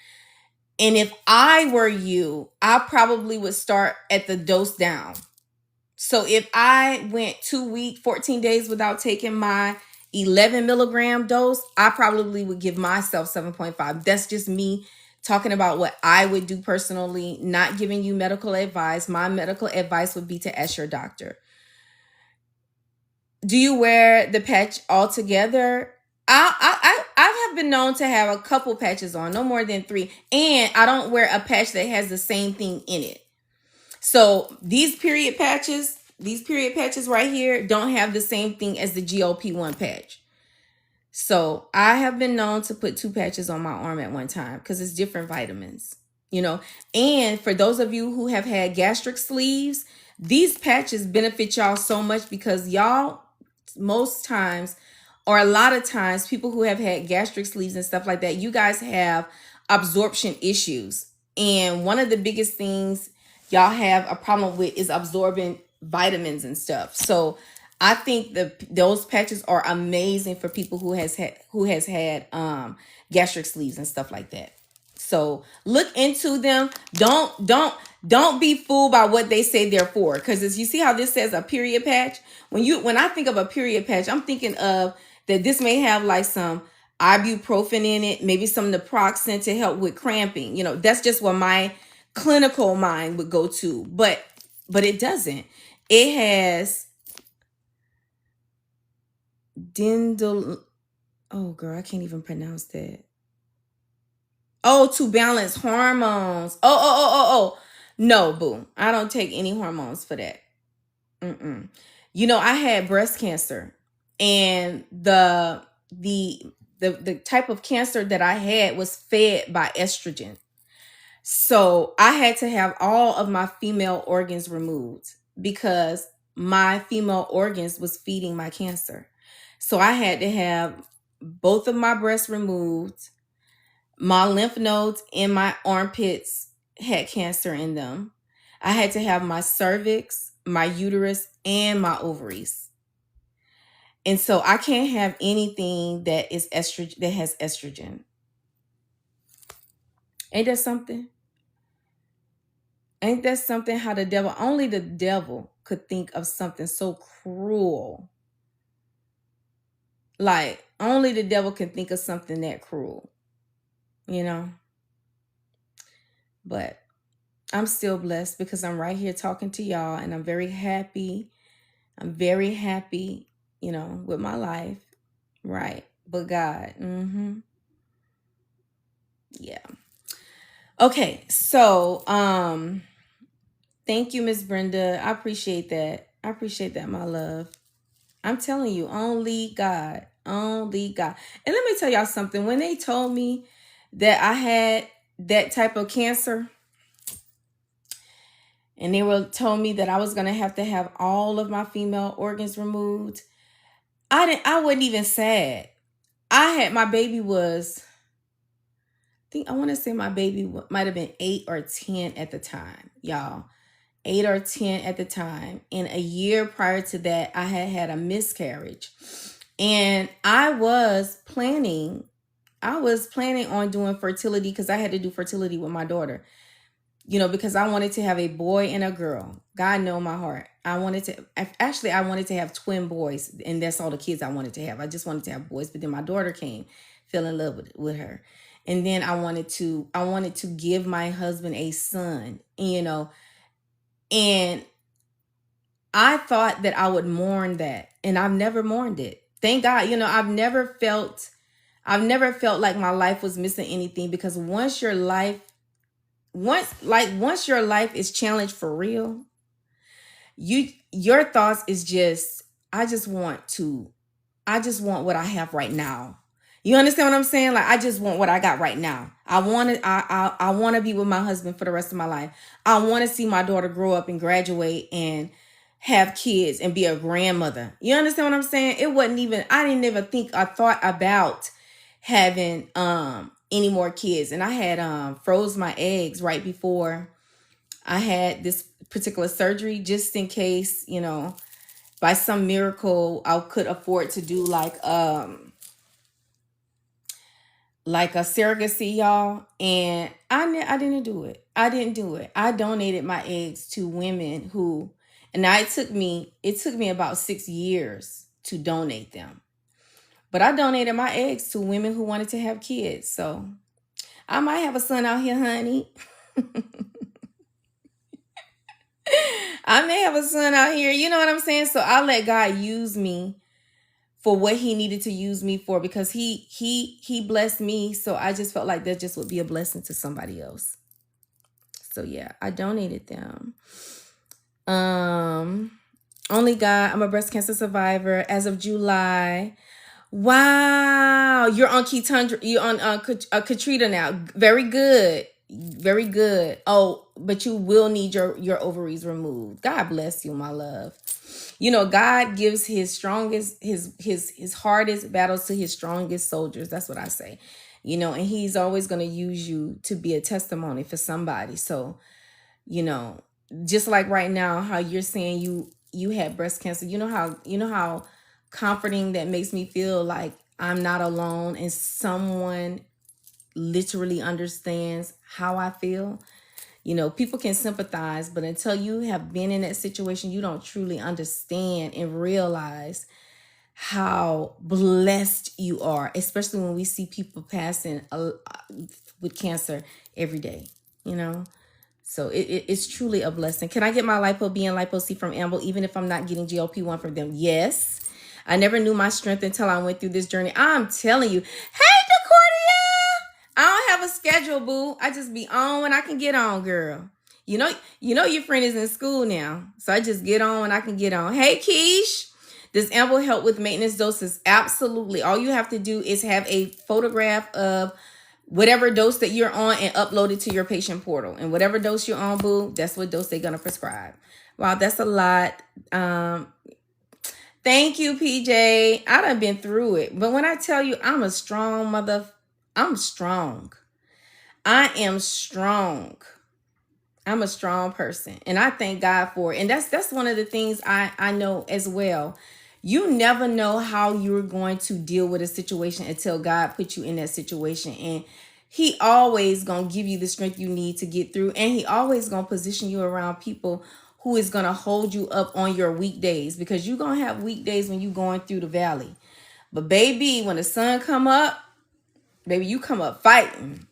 And if I were you, I probably would start at the dose down. So if I went 2 weeks, 14 days without taking my 11 milligram dose, I probably would give myself 7.5. That's just me talking about what I would do personally, not giving you medical advice. My medical advice would be to ask your doctor. Do you wear the patch altogether? I have been known to have a couple patches on, no more than 3. And I don't wear a patch that has the same thing in it. So these period patches right here don't have the same thing as the GLP-1 patch. So I have been known to put 2 patches on my arm at one time because it's different vitamins, you know. And for those of you who have had gastric sleeves, these patches benefit y'all so much because y'all, most times, or a lot of times, people who have had gastric sleeves and stuff like that, you guys have absorption issues. And one of the biggest things y'all have a problem with is absorbing vitamins and stuff. So I think those patches are amazing for people who has had gastric sleeves and stuff like that. So look into them. Don't be fooled by what they say they're for. Because as you see how this says a period patch, when I think of a period patch, I'm thinking of that this may have like some ibuprofen in it, maybe some naproxen to help with cramping. You know, that's just what my clinical mind would go to. But it doesn't. It has oh girl, I can't even pronounce that. Oh, to balance hormones. Oh. No, boo. I don't take any hormones for that. You know, I had breast cancer, and the type of cancer that I had was fed by estrogen. So I had to have all of my female organs removed because my female organs was feeding my cancer. So I had to have both of my breasts removed. My lymph nodes in my armpits had cancer in them. I had to have my cervix, my uterus, and my ovaries. And so I can't have anything that is estrogen, that has estrogen. Ain't that something? Ain't that something how only the devil could think of something so cruel. Like, only the devil can think of something that cruel, you know? But I'm still blessed because I'm right here talking to y'all, and I'm very happy. I'm very happy, you know, with my life. Right. But God, yeah. Okay, so thank you, Miss Brenda. I appreciate that. I appreciate that, my love. I'm telling you, only God. Only God. And let me tell y'all something. When they told me that I had that type of cancer, and they told me that I was gonna have to have all of my female organs removed, I wasn't even sad. My baby was, I want to say my baby might have been 8 or 10 at the time, y'all. 8 or 10 at the time. And a year prior to that, I had a miscarriage. And I was planning on doing fertility because I had to do fertility with my daughter. You know, because I wanted to have a boy and a girl. God know my heart. I wanted to have twin boys, and that's all the kids I wanted to have. I just wanted to have boys, but then my daughter came, fell in love with her. And then I wanted to give my husband a son, you know. And I thought that I would mourn that, and I've never mourned it. Thank God, you know, I've never felt like my life was missing anything, because once your life is challenged for real, your thoughts is just, I just want what I have right now. You understand what I'm saying? Like, I just want what I got right now. I want to be with my husband for the rest of my life. I want to see my daughter grow up and graduate and have kids and be a grandmother. You understand what I'm saying? I didn't even think or thought about having any more kids. And I had froze my eggs right before I had this particular surgery, just in case, you know, by some miracle I could afford to do like like a surrogacy, y'all, and I didn't do it. I didn't do it. I donated my eggs to women who, and it took me about 6 years to donate them. But I donated my eggs to women who wanted to have kids. So I might have a son out here, honey. I may have a son out here. You know what I'm saying? So I let God use me for what he needed to use me for, because he blessed me. So I just felt like that just would be a blessing to somebody else. So yeah, I donated them. Only God, I'm a breast cancer survivor as of July. Wow, you're on Ketundra, you're on Katrina now. Very good. Very good. Oh, but you will need your ovaries removed. God bless you, my love. You know, God gives his strongest, his hardest battles to his strongest soldiers. That's what I say. You know, and he's always going to use you to be a testimony for somebody. So, you know, just like right now, how you're saying you had breast cancer. You know how comforting that makes me feel, like I'm not alone and someone literally understands how I feel. You know, people can sympathize, but until you have been in that situation, you don't truly understand and realize how blessed you are, especially when we see people passing with cancer every day, you know? So it's truly a blessing. Can I get my Lipo B and Lipo C from Amble, even if I'm not getting GLP-1 from them? Yes. I never knew my strength until I went through this journey. I'm telling you. Hey, DeCordia! I don't have a schedule, boo. I just be on when I can get on, girl. You know your friend is in school now. So I just get on when I can get on. Hey, Keish. Does Amble help with maintenance doses? Absolutely. All you have to do is have a photograph of whatever dose that you're on and upload it to your patient portal. And whatever dose you're on, boo, that's what dose they're going to prescribe. Wow, that's a lot. Thank you, PJ. I done been through it. But when I tell you I'm a strong mother, I'm strong. I am strong. I'm a strong person. And I thank God for it. And that's one of the things I know as well. You never know how you're going to deal with a situation until God put you in that situation. And he always going to give you the strength you need to get through. And he always going to position you around people who is going to hold you up on your weekdays, because you're going to have weekdays when you're going through the valley. But baby, when the sun come up, baby, you come up fighting.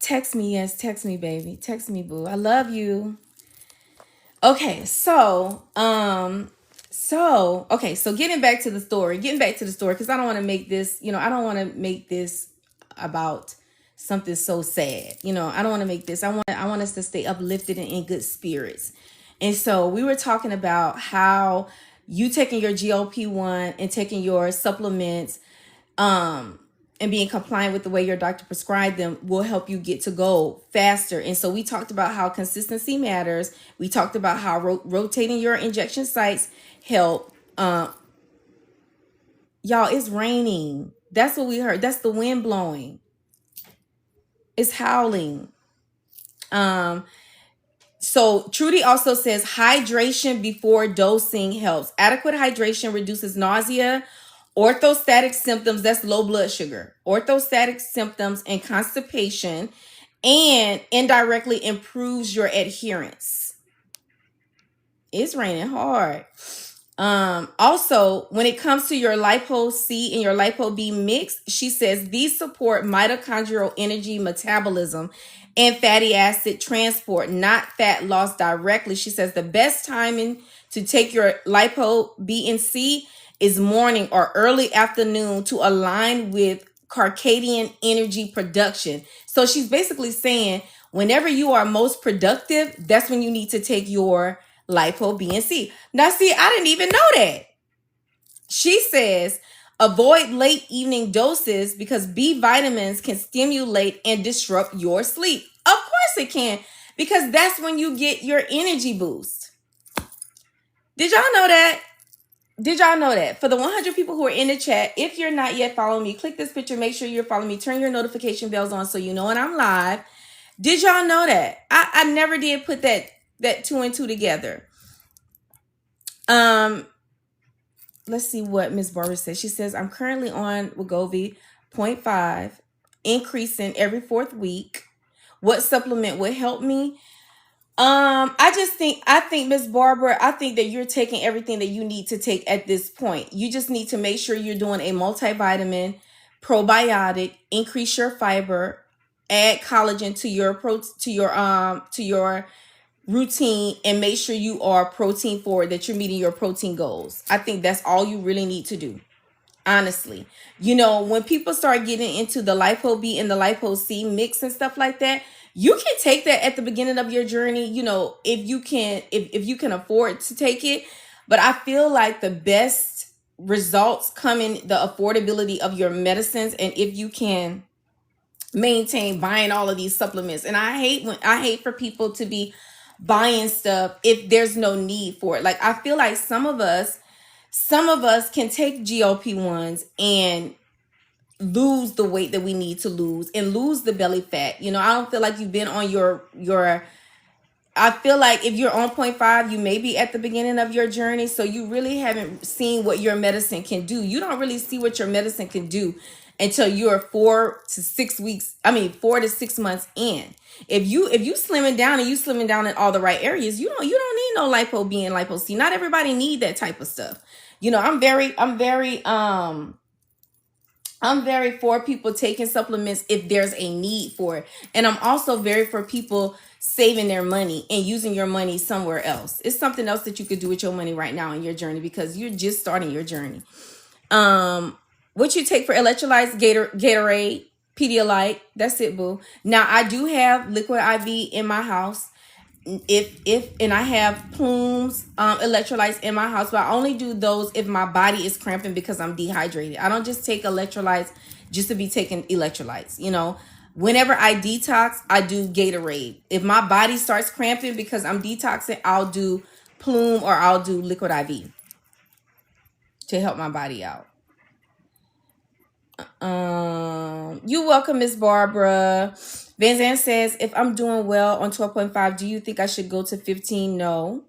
Text me, yes, text me, baby. Text me, boo. I love you. Okay, so getting back to the story, because I don't want to make this, I don't want to make this about something so sad. I don't want to make this. I want us to stay uplifted and in good spirits. And so we were talking about how you taking your GLP-1 and taking your supplements, and being compliant with the way your doctor prescribed them will help you get to goal faster. And so we talked about how consistency matters. We talked about how rotating your injection sites help. Y'all, it's raining. That's what we heard. That's the wind blowing. It's howling. So Trudy also says hydration before dosing helps. Adequate hydration reduces nausea, orthostatic symptoms, that's low blood sugar, orthostatic symptoms and constipation, and indirectly improves your adherence. It's raining hard. Also, when it comes to your Lipo C and your Lipo B mix, she says these support mitochondrial energy metabolism and fatty acid transport, not fat loss directly. She says the best timing to take your Lipo B and C is morning or early afternoon to align with circadian energy production. So she's basically saying whenever you are most productive, that's when you need to take your Lipo B and C. Now, see, I didn't even know that. She says avoid late evening doses because B vitamins can stimulate and disrupt your sleep. Of course it can, because that's when you get your energy boost. Did y'all know that? Did y'all know that? For the 100 people who are in the chat, if you're not yet following me, click this picture. Make sure you're following me. Turn your notification bells on so you know when I'm live. Did y'all know that? I never did put that two and two together. let's see what Miss Barbara says. She says, I'm currently on Wegovy 0.5, increasing every 4th week. What supplement would help me? I think Miss Barbara, I think that you're taking everything that you need to take at this point. You just need to make sure you're doing a multivitamin, probiotic, increase your fiber, add collagen to your routine, and make sure you are protein forward, that you're meeting your protein goals. I think that's all you really need to do. Honestly, when people start getting into the lipo B and the lipo C mix and stuff like that, you can take that at the beginning of your journey, if you can afford to take it. But I feel like the best results come in the affordability of your medicines, and if you can maintain buying all of these supplements. And I hate for people to be buying stuff if there's no need for it. Like, I feel like some of us can take GLP-1s and lose the weight that we need to lose and lose the belly fat. I don't feel like you've been on I feel like if you're on 0.5, you may be at the beginning of your journey. So you really haven't seen what your medicine can do. You don't really see what your medicine can do until you're 4 to 6 months in. If you slimming down and you slimming down in all the right areas, you don't need no lipo B and lipo C. Not everybody need that type of stuff. I'm very for people taking supplements if there's a need for it. And I'm also very for people saving their money and using your money somewhere else. It's something else that you could do with your money right now in your journey, because you're just starting your journey. What you take for electrolytes: Gatorade, Pedialyte. That's it, boo. Now, I do have liquid IV in my house. And I have Plume's electrolytes in my house, but I only do those if my body is cramping because I'm dehydrated. I don't just take electrolytes just to be taking electrolytes. Whenever I detox, I do Gatorade. If my body starts cramping because I'm detoxing, I'll do Plume or I'll do liquid IV to help my body out. You're welcome, Miss Barbara. Van Zandt says, if I'm doing well on 12.5, do you think I should go to 15? No.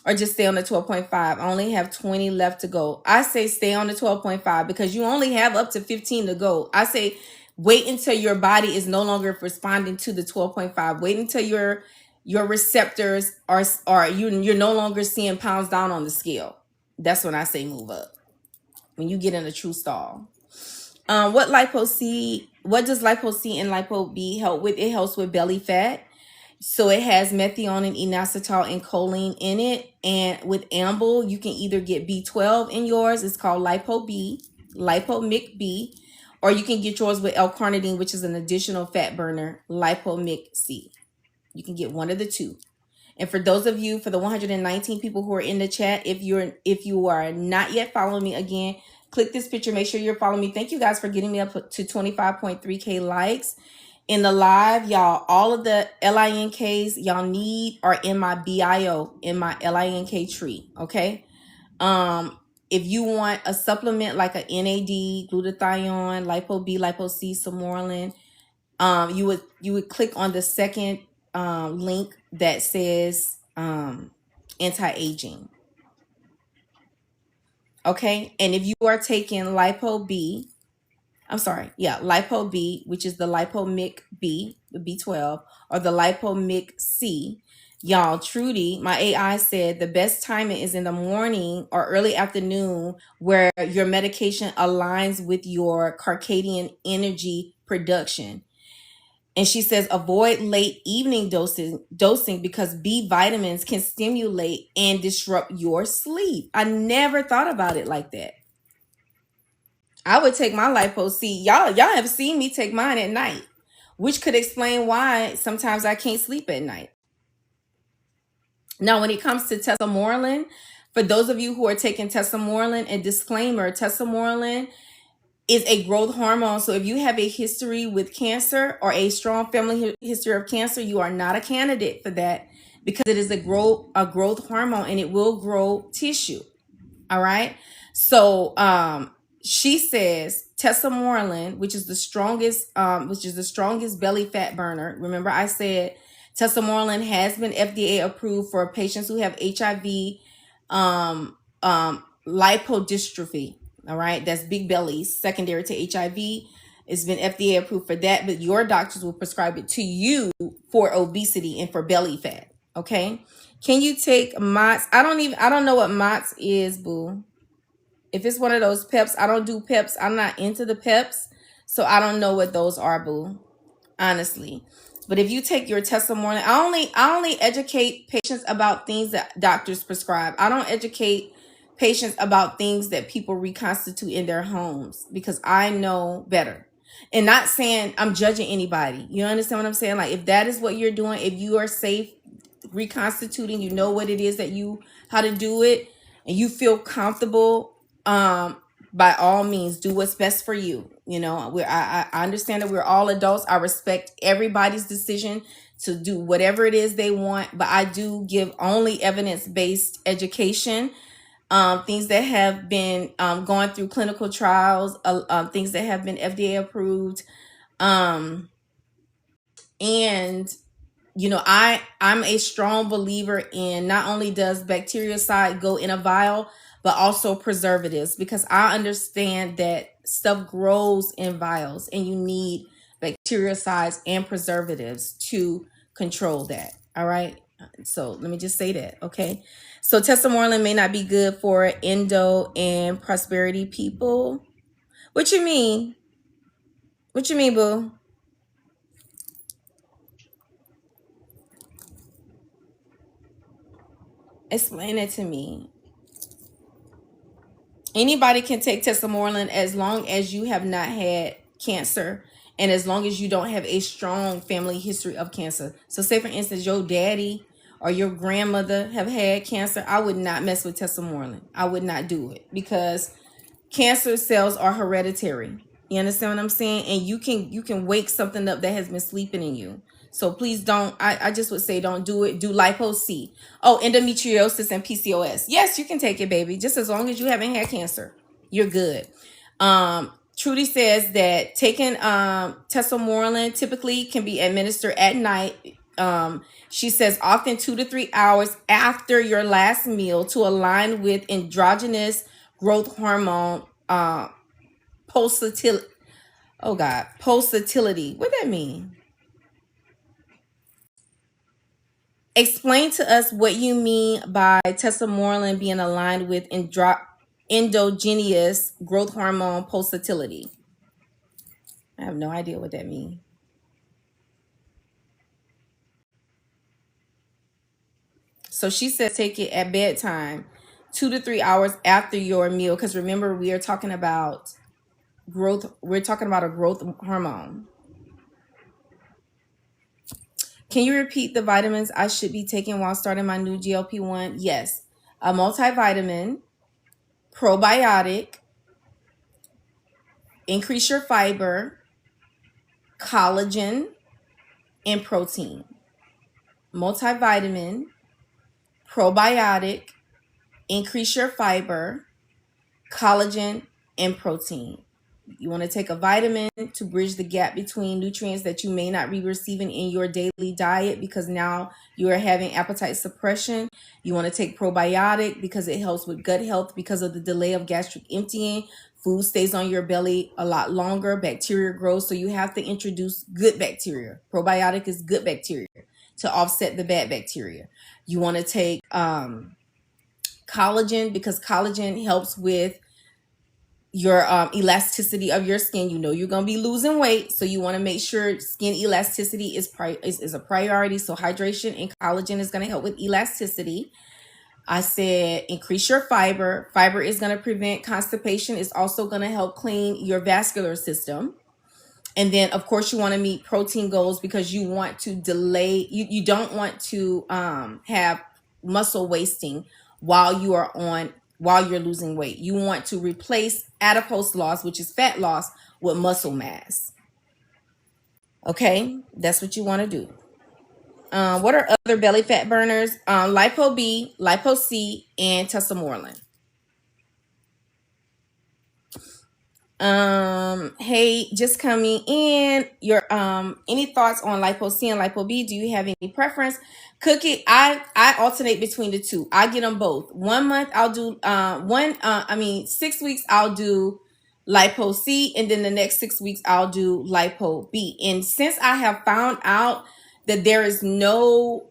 Or just stay on the 12.5. I only have 20 left to go. I say stay on the 12.5 because you only have up to 15 to go. I say wait until your body is no longer responding to the 12.5. Wait until your receptors are you're no longer seeing pounds down on the scale. That's when I say move up. When you get in a true stall. What does lipo C and lipo B help with? It helps with belly fat. So it has methionine, inositol, and choline in it. And with Amble, you can either get B12 in yours. It's called lipo B, lipo mic B, or you can get yours with L-carnitine, which is an additional fat burner, lipo mic C. You can get one of the two. And for those of you, for the 119 people who are in the chat, if you are not yet following me, again, click this picture. Make sure you're following me. Thank you guys for getting me up to 25.3K likes in the live. Y'all, all of the LINKs y'all need are in my bio, in my LINK tree. Okay. If you want a supplement like a NAD, glutathione, lipo B, lipo C, Somorelin, you would click on the second link that says anti-aging. Okay. And if you are taking lipo B, lipo B, which is the lipo mic B, the B12, or the lipo mic C, y'all, Trudy, my AI, said the best timing is in the morning or early afternoon, where your medication aligns with your circadian energy production. And she says avoid late evening dosing because B vitamins can stimulate and disrupt your sleep. I never thought about it like that. I would take my lipo C. Y'all have seen me take mine at night, which could explain why sometimes I can't sleep at night. Now, when it comes to tesamorelin, for those of you who are taking tesamorelin, and disclaimer, tesamorelin is a growth hormone. So if you have a history with cancer or a strong family history of cancer, you are not a candidate for that, because it is a growth hormone and it will grow tissue. All right. So she says tesamorelin, which is the strongest belly fat burner. Remember, I said tesamorelin has been FDA approved for patients who have HIV, lipodystrophy. All right, that's big bellies secondary to HIV. It's been FDA approved for that, but your doctors will prescribe it to you for obesity and for belly fat. Okay, can you take MOTS? I don't know what MOTS is, boo. If it's one of those peps, I don't do peps. I'm not into the peps, so I don't know what those are, boo, honestly. But if you take your testosterone, I only educate patients about things that doctors prescribe. I don't educate patients about things that people reconstitute in their homes because I know better. And not saying I'm judging anybody. You understand what I'm saying? Like, if that is what you're doing, if you are safe reconstituting, you know what it is that how to do it, and you feel comfortable, by all means, do what's best for you. You know, I understand that we're all adults. I respect everybody's decision to do whatever it is they want, but I do give only evidence-based education, things that have been going through clinical trials, things that have been FDA approved, and you know, I'm a strong believer in not only does bactericide go in a vial, but also preservatives, because I understand that stuff grows in vials and you need bactericides and preservatives to control that. All right. So let me just say that. Okay. So testosterone may not be good for endo and prosperity people. What you mean? What you mean, boo? Explain it to me. Anybody can take testosterone as long as you have not had cancer and as long as you don't have a strong family history of cancer. So say, for instance, your daddy or your grandmother have had cancer. I would not mess with testosterone. I would not do it because cancer cells are hereditary. You understand what I'm saying? And you can wake something up that has been sleeping in you. So please don't. I just would say don't do it. Do lipo-C. Oh, endometriosis and PCOS. Yes, you can take it, baby. Just as long as you haven't had cancer, you're good. Trudy says that taking testosterone typically can be administered at night. She says often 2 to 3 hours after your last meal to align with endogenous growth hormone pulsatility. Oh God, pulsatility. What that mean? Explain to us what you mean by testosterone being aligned with endogenous growth hormone pulsatility. I have no idea what that means. So she says take it at bedtime, 2 to 3 hours after your meal. Because remember, we are talking about growth. We're talking about a growth hormone. Can you repeat the vitamins I should be taking while starting my new GLP-1? Yes. A multivitamin, probiotic, increase your fiber, collagen, and protein. Multivitamin, probiotic, increase your fiber, collagen, and protein. You want to take a vitamin to bridge the gap between nutrients that you may not be receiving in your daily diet because now you are having appetite suppression. You want to take probiotic because it helps with gut health because of the delay of gastric emptying. Food stays on your belly a lot longer. Bacteria grows, so you have to introduce good bacteria. Probiotic is good bacteria to offset the bad bacteria. You want to take collagen because collagen helps with your elasticity of your skin. You know you're gonna be losing weight, so you want to make sure skin elasticity is a priority. So hydration and collagen is going to help with elasticity. I said increase your fiber. Fiber is going to prevent constipation. It's also going to help clean your vascular system. And then of course you want to meet protein goals because you want to delay, you don't want to have muscle wasting while you're losing weight. You want to replace adipose loss, which is fat loss, with muscle mass. Okay, that's what you want to do. What are other belly fat burners? Lipo B, Lipo C, and testosterone. Hey, just coming in. Your any thoughts on lipo C and lipo B? Do you have any preference? Cookie, I alternate between the two. I get them both. 1 month I'll do 6 weeks I'll do lipo C, and then the next 6 weeks I'll do lipo B. And since I have found out that there is no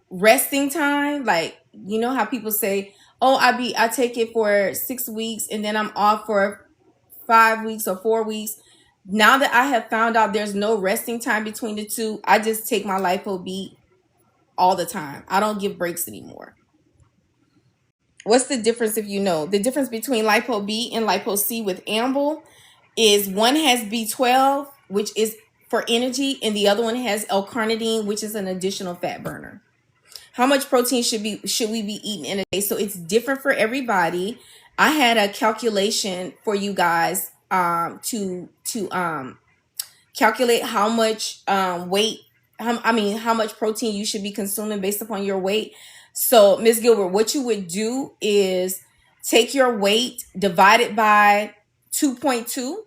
resting time, like you know how people say, oh, I take it for 6 weeks and then I'm off for 5 weeks or 4 weeks. Now that I have found out there's no resting time between the two, I just take my lipo B all the time. I don't give breaks anymore. What's the difference if you know? The difference between lipo B and lipo C with Amble is one has B12, which is for energy, and the other one has L-carnitine, which is an additional fat burner. How much protein should we be eating in a day? So it's different for everybody. I had a calculation for you guys to calculate how much weight, how much protein you should be consuming based upon your weight. So Ms. Gilbert, what you would do is take your weight, divide it by 2.2,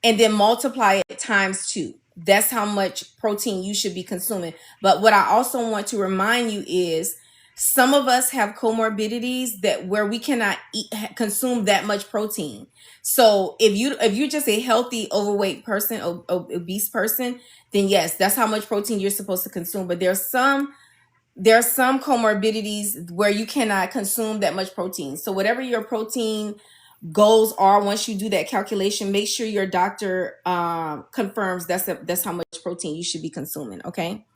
and then multiply it times 2. That's how much protein you should be consuming. But what I also want to remind you is some of us have comorbidities that where we cannot consume that much protein. So if you're just a healthy overweight person, obese person, then yes, that's how much protein you're supposed to consume. But there are some comorbidities where you cannot consume that much protein. So whatever your protein goals are, once you do that calculation, make sure your doctor confirms that's how much protein you should be consuming. Okay.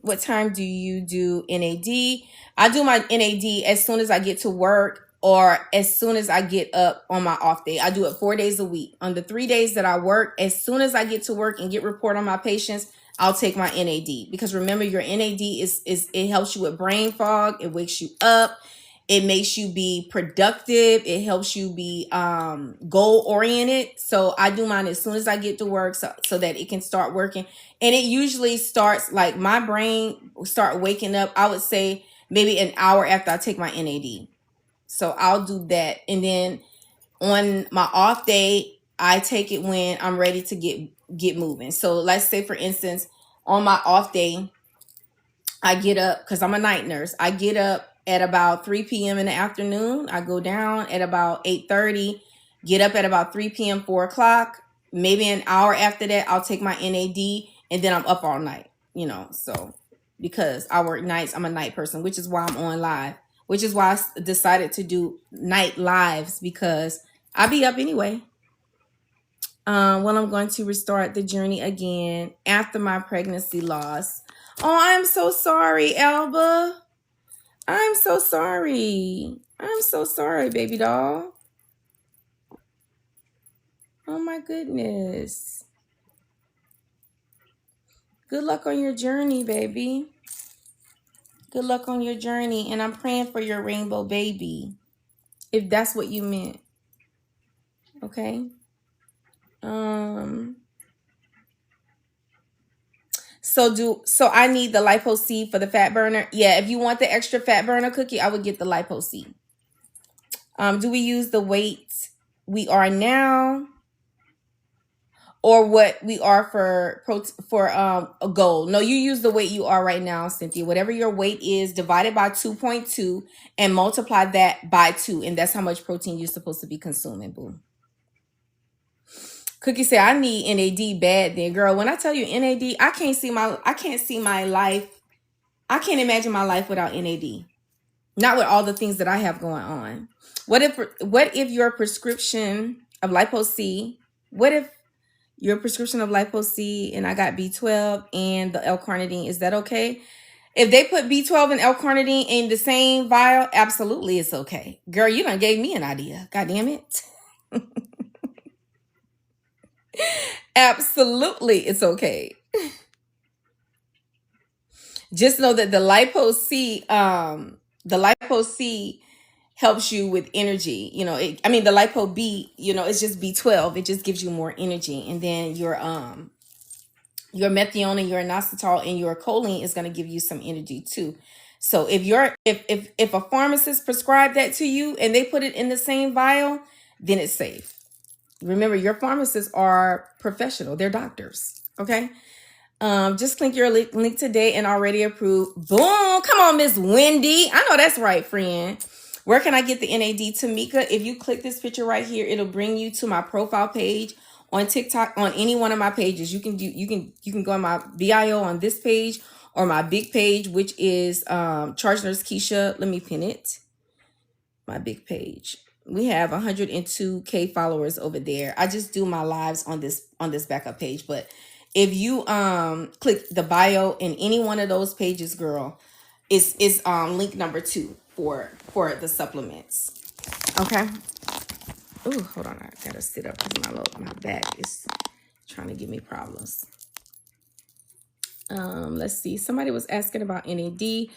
What time do you do NAD? I do my NAD as soon as I get to work or as soon as I get up on my off day. I do it 4 days a week. On the 3 days that I work, as soon as I get to work and get report on my patients, I'll take my NAD, because remember, your NAD is it helps you with brain fog. It wakes you up. It makes you be productive. It helps you be goal oriented. So I do mine as soon as I get to work so that it can start working. And it usually starts, like, my brain start waking up, I would say maybe an hour after I take my NAD. So I'll do that. And then on my off day, I take it when I'm ready to get moving. So let's say, for instance, on my off day, I get up, because I'm a night nurse. I get up at about 3 p.m. in the afternoon. I go down at about 8:30, get up at about 3 p.m., 4 o'clock. Maybe an hour after that, I'll take my NAD, and then I'm up all night, so because I work nights, I'm a night person, which is why I'm on live, which is why I decided to do night lives, because I'll be up anyway. Well, I'm going to restart the journey again after my pregnancy loss. Oh, I'm so sorry, Alba. I'm so sorry. I'm so sorry, baby doll. Oh my goodness. Good luck on your journey, baby. Good luck on your journey. And I'm praying for your rainbow baby, if that's what you meant. Okay. So I need the lipo C for the fat burner. Yeah, if you want the extra fat burner, Cookie, I would get the lipo C. Do we use the weight we are now, or what we are for a goal? No, you use the weight you are right now, Cynthia. Whatever your weight is, divided by 2.2 and multiply that by 2, and that's how much protein you're supposed to be consuming. Boom. Cookie said, I need NAD bad then. Girl, when I tell you NAD, I can't see my life. I can't imagine my life without NAD. Not with all the things that I have going on. What if your prescription of lipo C, what if your prescription of lipo C and I got B12 and the L-carnitine, is that okay? If they put B12 and L-carnitine in the same vial, absolutely it's okay. Girl, you done gave me an idea. God damn it. Absolutely it's okay. Just know that the lipo C helps you with energy. The lipo B, it's just B12. It just gives you more energy. And then your methionine, your inositol, and your choline is going to give you some energy too. So if a pharmacist prescribed that to you and they put it in the same vial, then it's safe. Remember, your pharmacists are professional. They're doctors. Okay. Just click your link today and already approved. Boom. Come on, Miss Wendy. I know that's right, friend. Where can I get the NAD? Tamika, if you click this picture right here, it'll bring you to my profile page on TikTok, on any one of my pages. You can go on my BIO on this page or my big page, which is Charge Nurse Keisha. Let me pin it. My big page. We have 102K followers over there. I just do my lives on this backup page, but if you click the bio in any one of those pages, girl, is link number 2 for the supplements. Okay. Oh, hold on. I gotta sit up because my back is trying to give me problems. Let's see. Somebody was asking about NAD.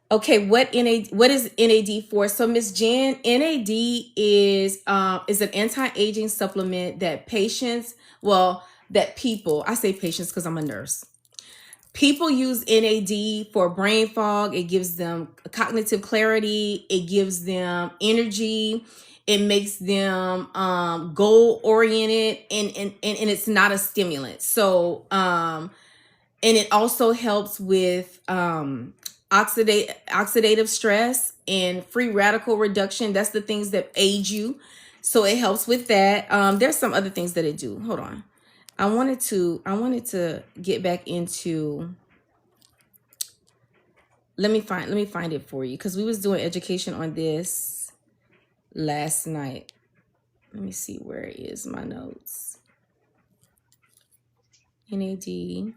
Okay, what is NAD for? So Miss Jen, NAD is an anti-aging supplement that people, I say patients because I'm a nurse. People use NAD for brain fog. It gives them cognitive clarity. It gives them energy. It makes them goal oriented, and it's not a stimulant. So and it also helps with oxidative stress and free radical reduction. That's the things that age you. So it helps with that. There's some other things that it do. Hold on. I wanted to get back into, let me find it for you, because we was doing education on this last night. Let me see, where is my notes? NAD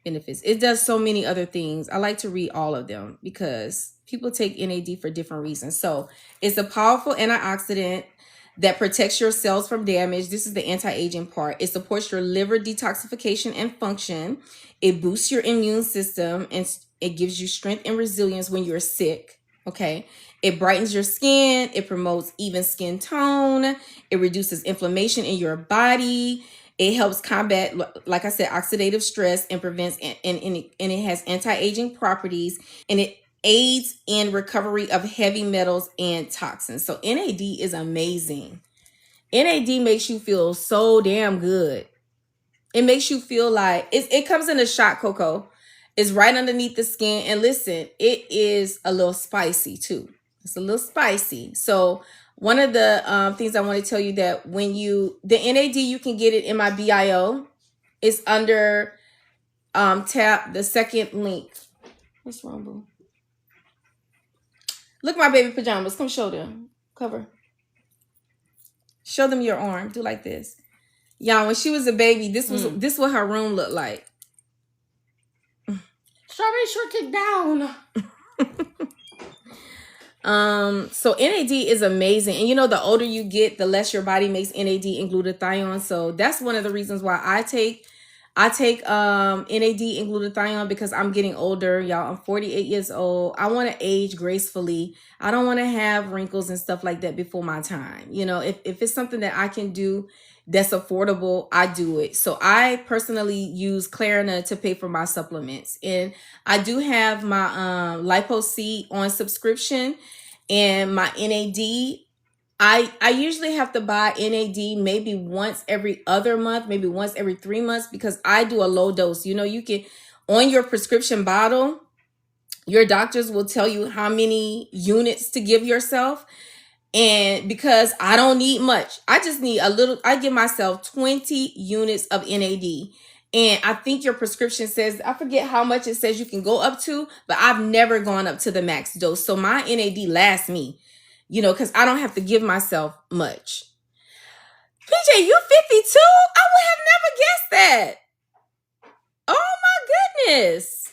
benefits. It does so many other things. I like to read all of them because people take NAD for different reasons. So it's a powerful antioxidant that protects your cells from damage. This is the anti-aging part. It supports your liver detoxification and function. It boosts your immune system, and it gives you strength and resilience when you're sick. Okay. It brightens your skin. It promotes even skin tone. It reduces inflammation in your body. It helps combat, like I said, oxidative stress, and prevents, and it has anti-aging properties, and it aids in recovery of heavy metals and toxins. So NAD is amazing. NAD makes you feel so damn good. It makes you feel like it comes in a shot, Coco. It's right underneath the skin. And listen, it is a little spicy too. It's a little spicy. So one of the things I want to tell you, that when the NAD, you can get it in my BIO. It's under tap the second link. What's wrong, boo? Look, my baby pajamas. Come show them. Cover. Show them your arm. Do like this. Y'all, when she was a baby, this was what her room looked like. Strawberry shortcake down. So NAD is amazing. And you know, the older you get, the less your body makes NAD and glutathione. So that's one of the reasons why I take NAD and glutathione, because I'm getting older. Y'all, I'm 48 years old. I want to age gracefully. I don't want to have wrinkles and stuff like that before my time. You know, if it's something that I can do that's affordable, I do it. So I personally use Klarna to pay for my supplements. And I do have my LIPO on subscription, and my NAD. I usually have to buy NAD maybe once every other month, maybe once every 3 months, because I do a low dose. You know, you can, on your prescription bottle, your doctors will tell you how many units to give yourself. And because I don't need much, I just need a little, I give myself 20 units of NAD. And I think your prescription says, I forget how much it says you can go up to, but I've never gone up to the max dose. So my NAD lasts me, you know, because I don't have to give myself much. PJ, you 52? I would have never guessed that. Oh my goodness.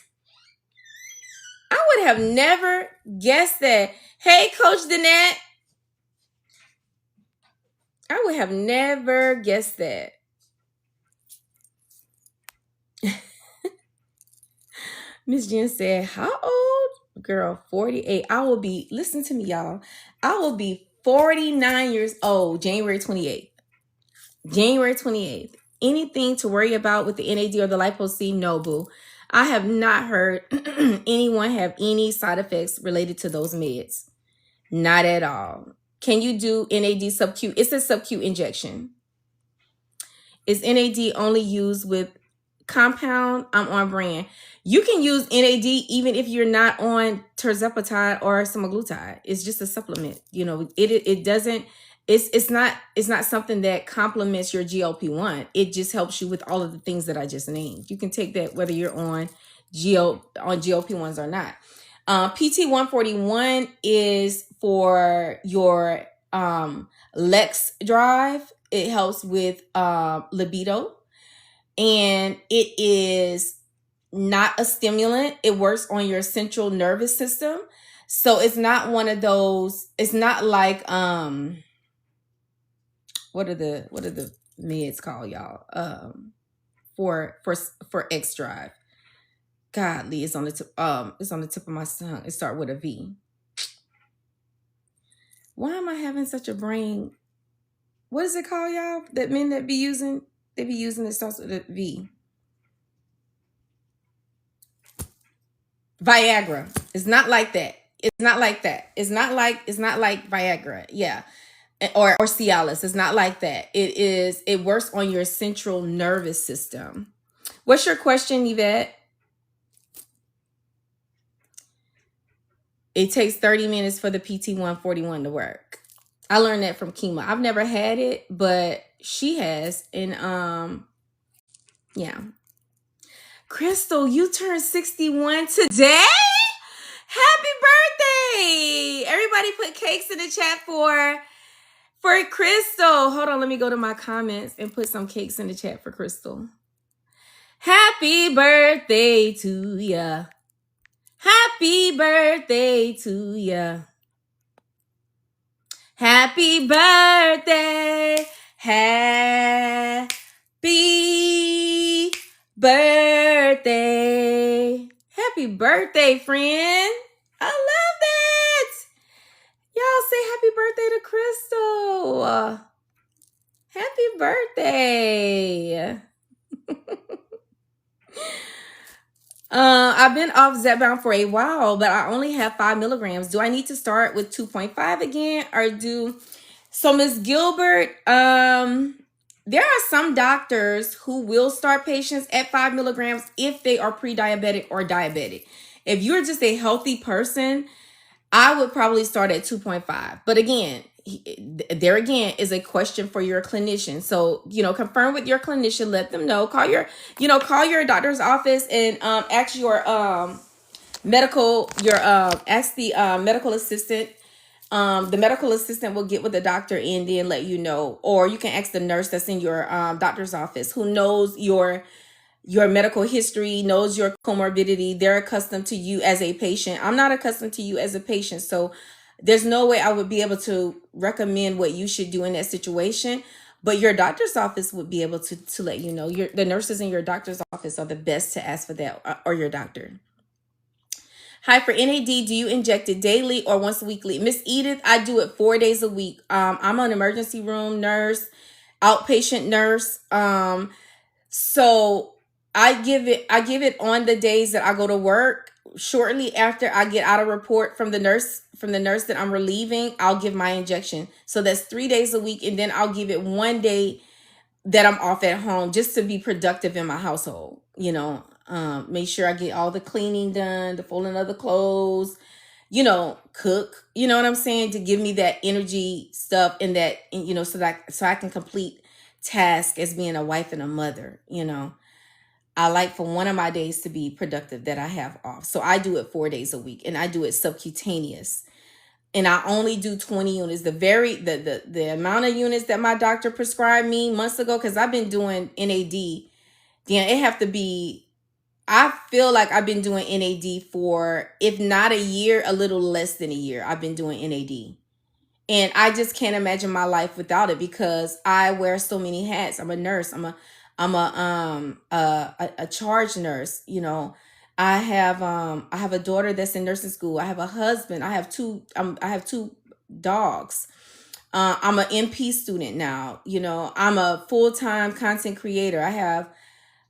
I would have never guessed that. Hey, Coach Danette. I would have never guessed that. Miss Jen said, how old? Girl, 48. I will be, listen to me, y'all. I will be 49 years old, January 28th. January 28th. Anything to worry about with the NAD or the lipo? No, boo. I have not heard anyone have any side effects related to those meds. Not at all. Can you do NAD sub-Q? It's a sub-Q injection. Is NAD only used with compound? I'm on brand. You can use NAD even if you're not on tirzepatide or semaglutide. It's just a supplement. You know, it doesn't. It's not something that complements your GLP-1. It just helps you with all of the things that I just named. You can take that whether you're on GLP-1s or not. PT-141 is for your Lex drive. It helps with libido, and it is not a stimulant. It works on your central nervous system. So it's not one of those, it's not like what are the meds called, y'all? For X drive. Godly, it's on the tip of my tongue. It starts with a V. Why am I having such a brain? What is it called, y'all? That men that be using, they be using it starts with a V. Viagra. It's not like that. It's not like that. It's not like Viagra. Yeah. Or Cialis. It's not like that. It works on your central nervous system. What's your question, Yvette? It takes 30 minutes for the PT-141 to work. I learned that from Kima. I've never had it, but she has. And yeah. Crystal, you turned 61 today? Happy birthday! Everybody put cakes in the chat for Crystal. Hold on, let me go to my comments and put some cakes in the chat for Crystal. Happy birthday to ya. Happy birthday to ya. Happy birthday. Happy birthday. Happy birthday, friend. I love that. Y'all say happy birthday to Crystal. Happy birthday. I've been off Zepbound for a while, but I only have 5 milligrams. Do I need to start with 2.5 again, or so Miss Gilbert, there are some doctors who will start patients at 5 milligrams if they are pre-diabetic or diabetic. If you're just a healthy person, I would probably start at 2.5. But again, there again is a question for your clinician. So, confirm with your clinician, let them know, call your doctor's office and ask your medical assistant. The medical assistant will get with the doctor and then let you know, or you can ask the nurse that's in your doctor's office who knows your medical history, knows your comorbidity. They're accustomed to you as a patient. I'm not accustomed to you as a patient, so there's no way I would be able to recommend what you should do in that situation. But your doctor's office would be able to let you know. The nurses in your doctor's office are the best to ask for that, or your doctor. Hi, for NAD, do you inject it daily or once weekly? Miss Edith, I do it 4 days a week. I'm an emergency room nurse, outpatient nurse. So I give it on the days that I go to work. Shortly after I get out a report from the nurse that I'm relieving, I'll give my injection. So that's 3 days a week, and then I'll give it 1 day that I'm off at home just to be productive in my household. Make sure I get all the cleaning done, the folding of the clothes, cook, you know what I'm saying, to give me that energy stuff and that, so I can complete task as being a wife and a mother. I like for one of my days to be productive that I have off. So I do it 4 days a week, and I do it subcutaneous. And I only do 20 units. The amount of units that my doctor prescribed me months ago, because I've been doing NAD, then it have to be, I feel like I've been doing NAD for, if not a year, a little less than a year. I've been doing NAD. And I just can't imagine my life without it, because I wear so many hats. I'm a nurse. I'm a charge nurse. I have a daughter that's in nursing school. I have a husband. I have two dogs. I'm an MP student now. I'm a full-time content creator. I have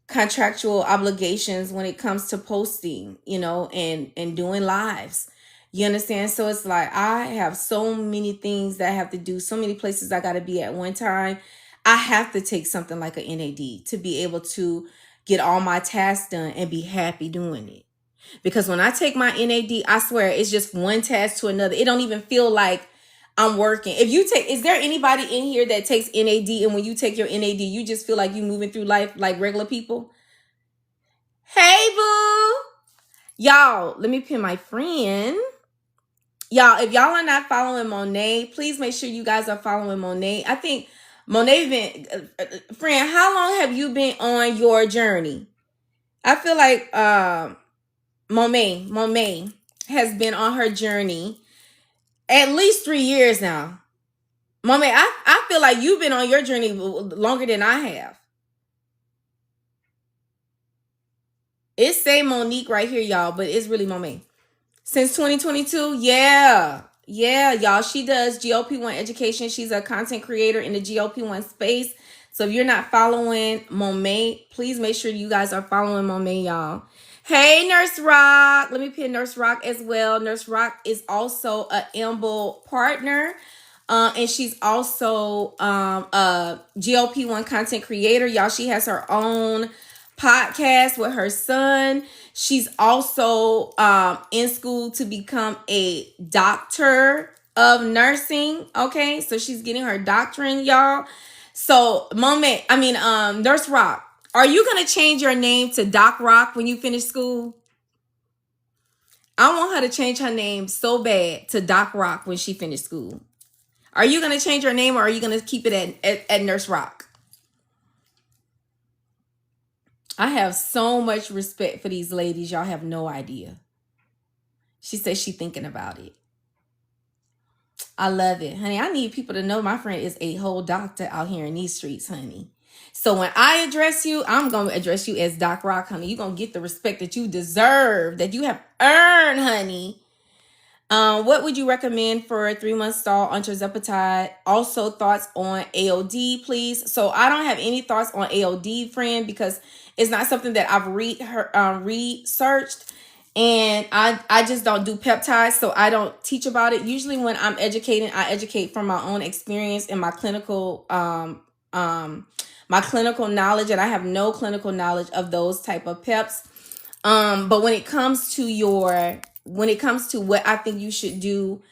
contractual obligations when it comes to posting, you know, and doing lives. You understand? So it's like I have so many things that I have to do, so many places I got to be at one time. I have to take something like an NAD to be able to get all my tasks done and be happy doing it. Because when I take my NAD, I swear it's just one task to another. It don't even feel like I'm working. If you take, is there anybody in here that takes NAD, and when you take your NAD, you just feel like you moving through life like regular people? Hey, boo. Y'all, let me pin my friend. Y'all, if y'all are not following Monet, please make sure you guys are following Monet. I think Monet been, friend, how long have you been on your journey? I feel like Monet has been on her journey at least 3 years now. Monet, I feel like you've been on your journey longer than I have. It say Monique right here, y'all, but it's really Monet. Since 2022, yeah, y'all. She does GLP-1 education. She's a content creator in the GLP-1 space. So if you're not following Monet, please make sure you guys are following Monet, y'all. Hey, Nurse Rock. Let me pin Nurse Rock as well. Nurse Rock is also a Amble partner. And she's also a GLP-1 content creator. Y'all, she has her own podcast with her son. She's also in school to become a doctor of nursing. Okay, so she's getting her doctorate, y'all. So, Nurse Rock, are you gonna change your name to Doc Rock when you finish school? I want her to change her name so bad to Doc Rock when she finished school. Are you gonna change your name, or are you gonna keep it at Nurse Rock? I have so much respect for these ladies. Y'all have no idea. She says she's thinking about it. I love it, honey. I need people to know my friend is a whole doctor out here in these streets, honey. So when I address you, I'm going to address you as Doc Rock, honey. You're going to get the respect that you deserve, that you have earned, honey. What would you recommend for a 3-month stall on TIRZEPATIDE? Also, thoughts on AOD, please. So I don't have any thoughts on AOD, friend, because it's not something that I've researched. And I just don't do peptides, so I don't teach about it. Usually when I'm educating, I educate from my own experience and my clinical knowledge, and I have no clinical knowledge of those type of peps. But when it comes to what I think you should do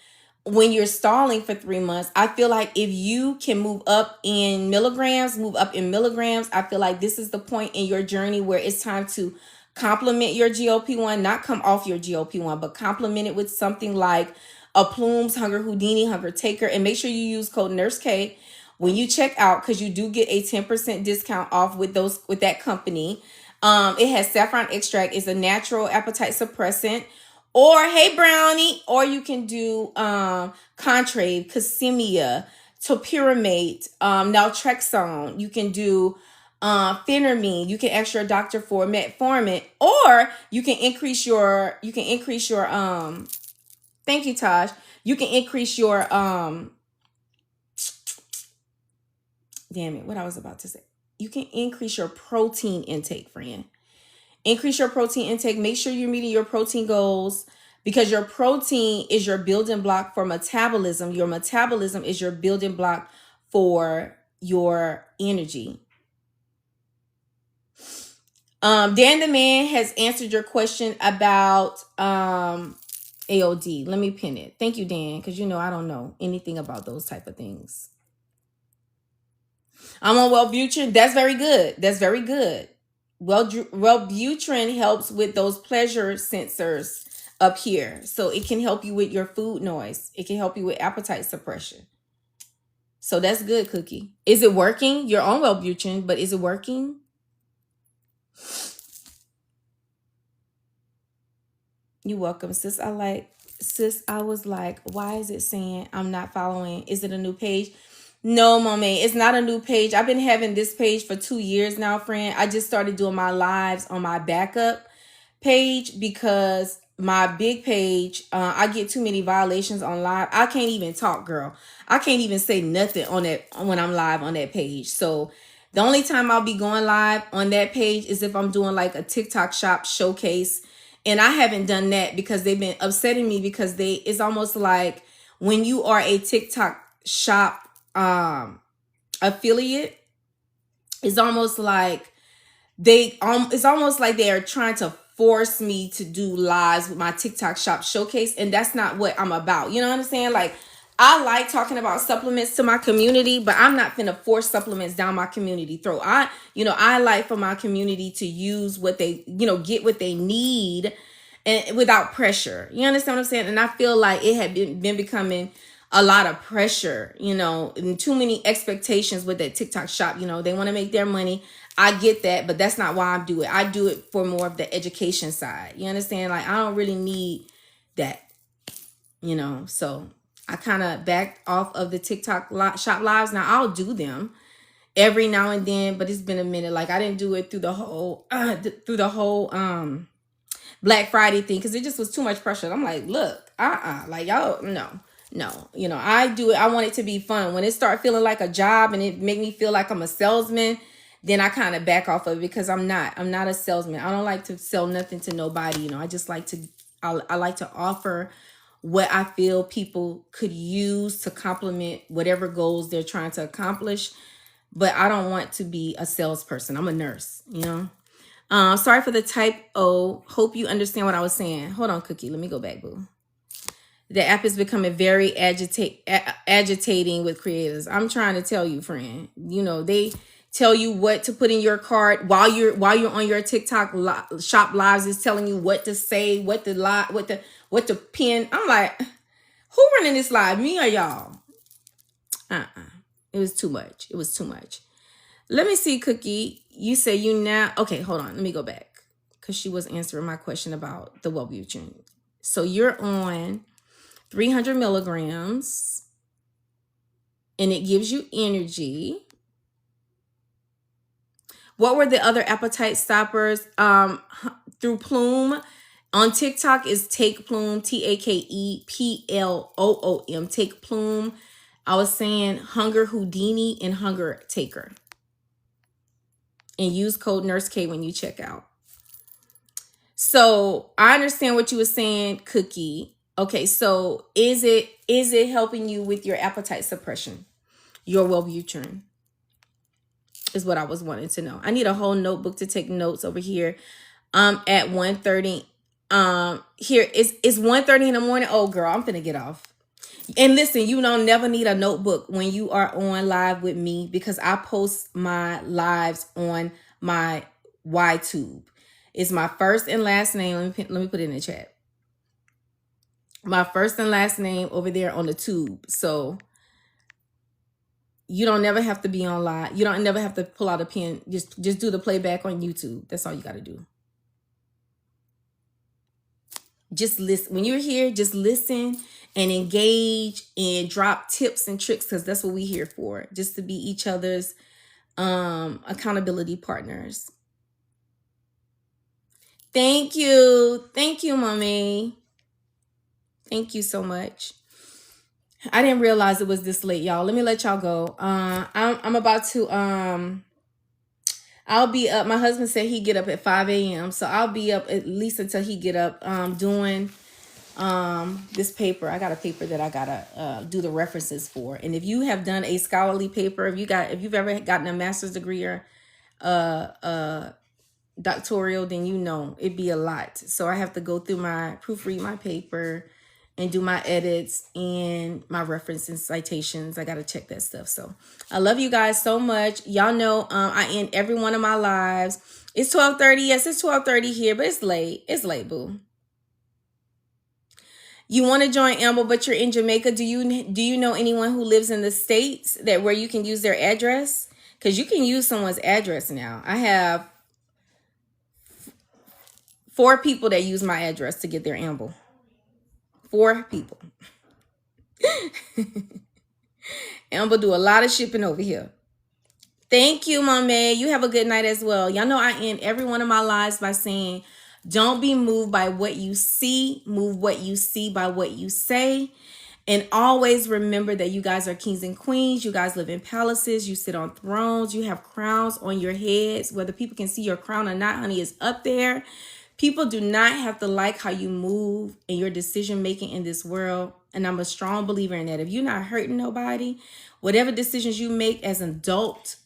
when you're stalling for 3 months, I feel like if you can move up in milligrams, I feel like this is the point in your journey where it's time to complement your GLP-1, not come off your GLP-1, but complement it with something like a Plume's Hunger Houdini, Hunger Taker, and make sure you use code NurseK when you check out, because you do get a 10% discount off with that company. It has saffron extract. It's a natural appetite suppressant. Or, hey, Brownie, or you can do Contrave, Casimia, Topiramate, Naltrexone. You can do Phenermine. You can ask your doctor for metformin, or you can increase your thank you, Taj. You can increase your damn it, what I was about to say. You can increase your protein intake, friend. Increase your protein intake. Make sure you're meeting your protein goals, because your protein is your building block for metabolism. Your metabolism is your building block for your energy. Dan the Man has answered your question about AOD. Let me pin it. Thank you, Dan, because you know I don't know anything about those type of things. I'm on Wellbutrin. That's very good. That's very good. Wellbutrin helps with those pleasure sensors up here. So it can help you with your food noise. It can help you with appetite suppression. So that's good, Cookie. Is it working? You're on Wellbutrin, but is it working? You're welcome, sis. I was like, why is it saying I'm not following? Is it a new page? No, mommy, it's not a new page. I've been having this page for 2 years now, friend. I just started doing my lives on my backup page because my big page, I get too many violations on live. I can't even talk, girl. I can't even say nothing on that when I'm live on that page. So The only time I'll be going live on that page is if I'm doing like a TikTok shop showcase. And I haven't done that because they've been upsetting me because it's almost like when you are a TikTok shop affiliate, it's almost like it's almost like they are trying to force me to do lives with my TikTok shop showcase, and that's not what I'm about. You know what I'm saying? Like, I like talking about supplements to my community, but I'm not finna force supplements down my community throat. I like for my community to use what they, get what they need, and without pressure. You understand what I'm saying? And I feel like it had been becoming a lot of pressure, and too many expectations with that TikTok shop. They want to make their money. I get that, but that's not why I do it. I do it for more of the education side. You understand? Like, I don't really need that, so I kind of backed off of the TikTok shop lives. Now I'll do them every now and then, but it's been a minute. Like, I didn't do it through the whole Black Friday thing because it just was too much pressure. I'm like, look, like, y'all, no. I do it. I want it to be fun. When it start feeling like a job and it make me feel like I'm a salesman, then I kind of back off of it because I'm not a salesman. I don't like to sell nothing to nobody. I just like to, I like to offer what I feel people could use to complement whatever goals they're trying to accomplish. But I don't want to be a salesperson. I'm a nurse, Sorry for the typo. Hope you understand what I was saying. Hold on, Cookie. Let me go back, boo. The app is becoming very agitating with creators. I'm trying to tell you, friend. They tell you what to put in your cart while you're on your TikTok shop lives. Is telling you what to say, what to pin. I'm like, who running this live? Me or y'all? It was too much. It was too much. Let me see, Cookie. You say you now. Okay, hold on. Let me go back because she was answering my question about the Wellbutrin. So you're on 300 milligrams, and it gives you energy. What were the other appetite stoppers? Through Plume. On TikTok is Take Plume, TAKEPLOOM, Take Plume. I was saying Hunger Houdini and Hunger Taker. And use code NurseK when you check out. So I understand what you were saying, Cookie. Okay, so is it helping you with your appetite suppression? Your Wellbutrin is what I was wanting to know. I need a whole notebook to take notes over here. At 1:30. Here it's 1:30 in the morning. Oh, girl, I'm finna get off. And listen, you don't never need a notebook when you are on live with me because I post my lives on my YTube. It's my first and last name. Let me put it in the chat. My first and last name over there on the tube. So you don't never have to be on live. You don't never have to pull out a pen. Just do the playback on YouTube. That's all you got to do. Just listen. When you're here, just listen and engage and drop tips and tricks because that's what we're here for. Just to be each other's accountability partners. Thank you. Thank you, Mommy. Thank you so much. I didn't realize it was this late, y'all. Let me let y'all go. I'm about to I'll be up. My husband said he'd get up at 5 a.m. So I'll be up at least until he get up doing this paper. I got a paper that I gotta do the references for. And if you have done a scholarly paper, if you've ever gotten a master's degree or doctoral, then it'd be a lot. So I have to go through proofread my paper and do my edits and my reference and citations. I got to check that stuff. So I love you guys so much. Y'all know I end every one of my lives. It's 12:30. Yes, it's 12:30 here, but it's late. It's late, boo. You want to join Amber, but you're in Jamaica. Do you know anyone who lives in the States where you can use their address? Because you can use someone's address now. I have 4 people that use my address to get their Amber. 4 people. Amber do a lot of shipping over here. Thank you, Mommy. You have a good night as well. Y'all know I end every one of my lives by saying, don't be moved by what you see. Move what you see by what you say. And always remember that you guys are kings and queens. You guys live in palaces. You sit on thrones. You have crowns on your heads. Whether people can see your crown or not, honey, is up there. People do not have to like how you move and your decision making in this world. And I'm a strong believer in that. If you're not hurting nobody, whatever decisions you make as an adult,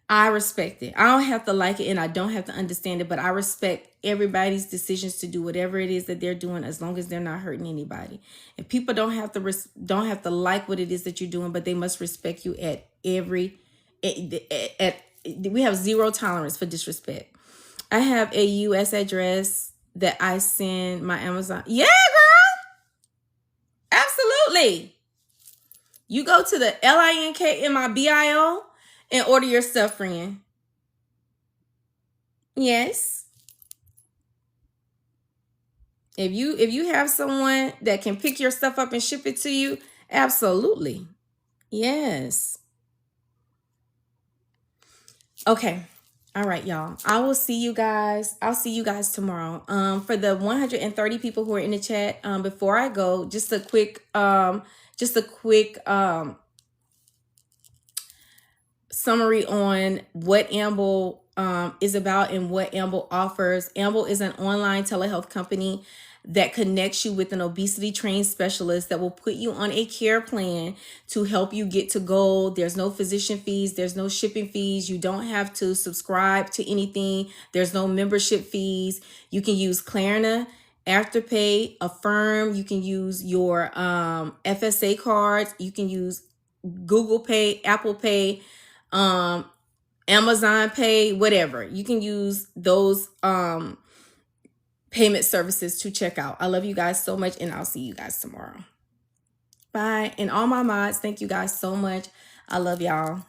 I respect it. I don't have to like it and I don't have to understand it, but I respect everybody's decisions to do whatever it is that they're doing as long as they're not hurting anybody. And people don't have to like what it is that you're doing, but they must respect you at we have zero tolerance for disrespect. I have a US address that I send my Amazon. Yeah, girl. Absolutely. You go to the LINKMIBIO and order your stuff, friend. Yes. If you have someone that can pick your stuff up and ship it to you, absolutely. Yes. Okay. All right, y'all. I will see you guys. I'll see you guys tomorrow. For the 130 people who are in the chat, before I go, just a quick summary on what Amble is about and what Amble offers. Amble is an online telehealth company that connects you with an obesity trained specialist that will put you on a care plan to help you get to goal. There's no physician fees. There's no shipping fees. You don't have to subscribe to anything. There's no membership fees. You can use Klarna, Afterpay, Affirm. You can use your FSA cards. You can use Google Pay, Apple Pay, Amazon Pay, whatever. You can use those payment services to check out. I love you guys so much, and I'll see you guys tomorrow. Bye. And all my mods, thank you guys so much. I love y'all.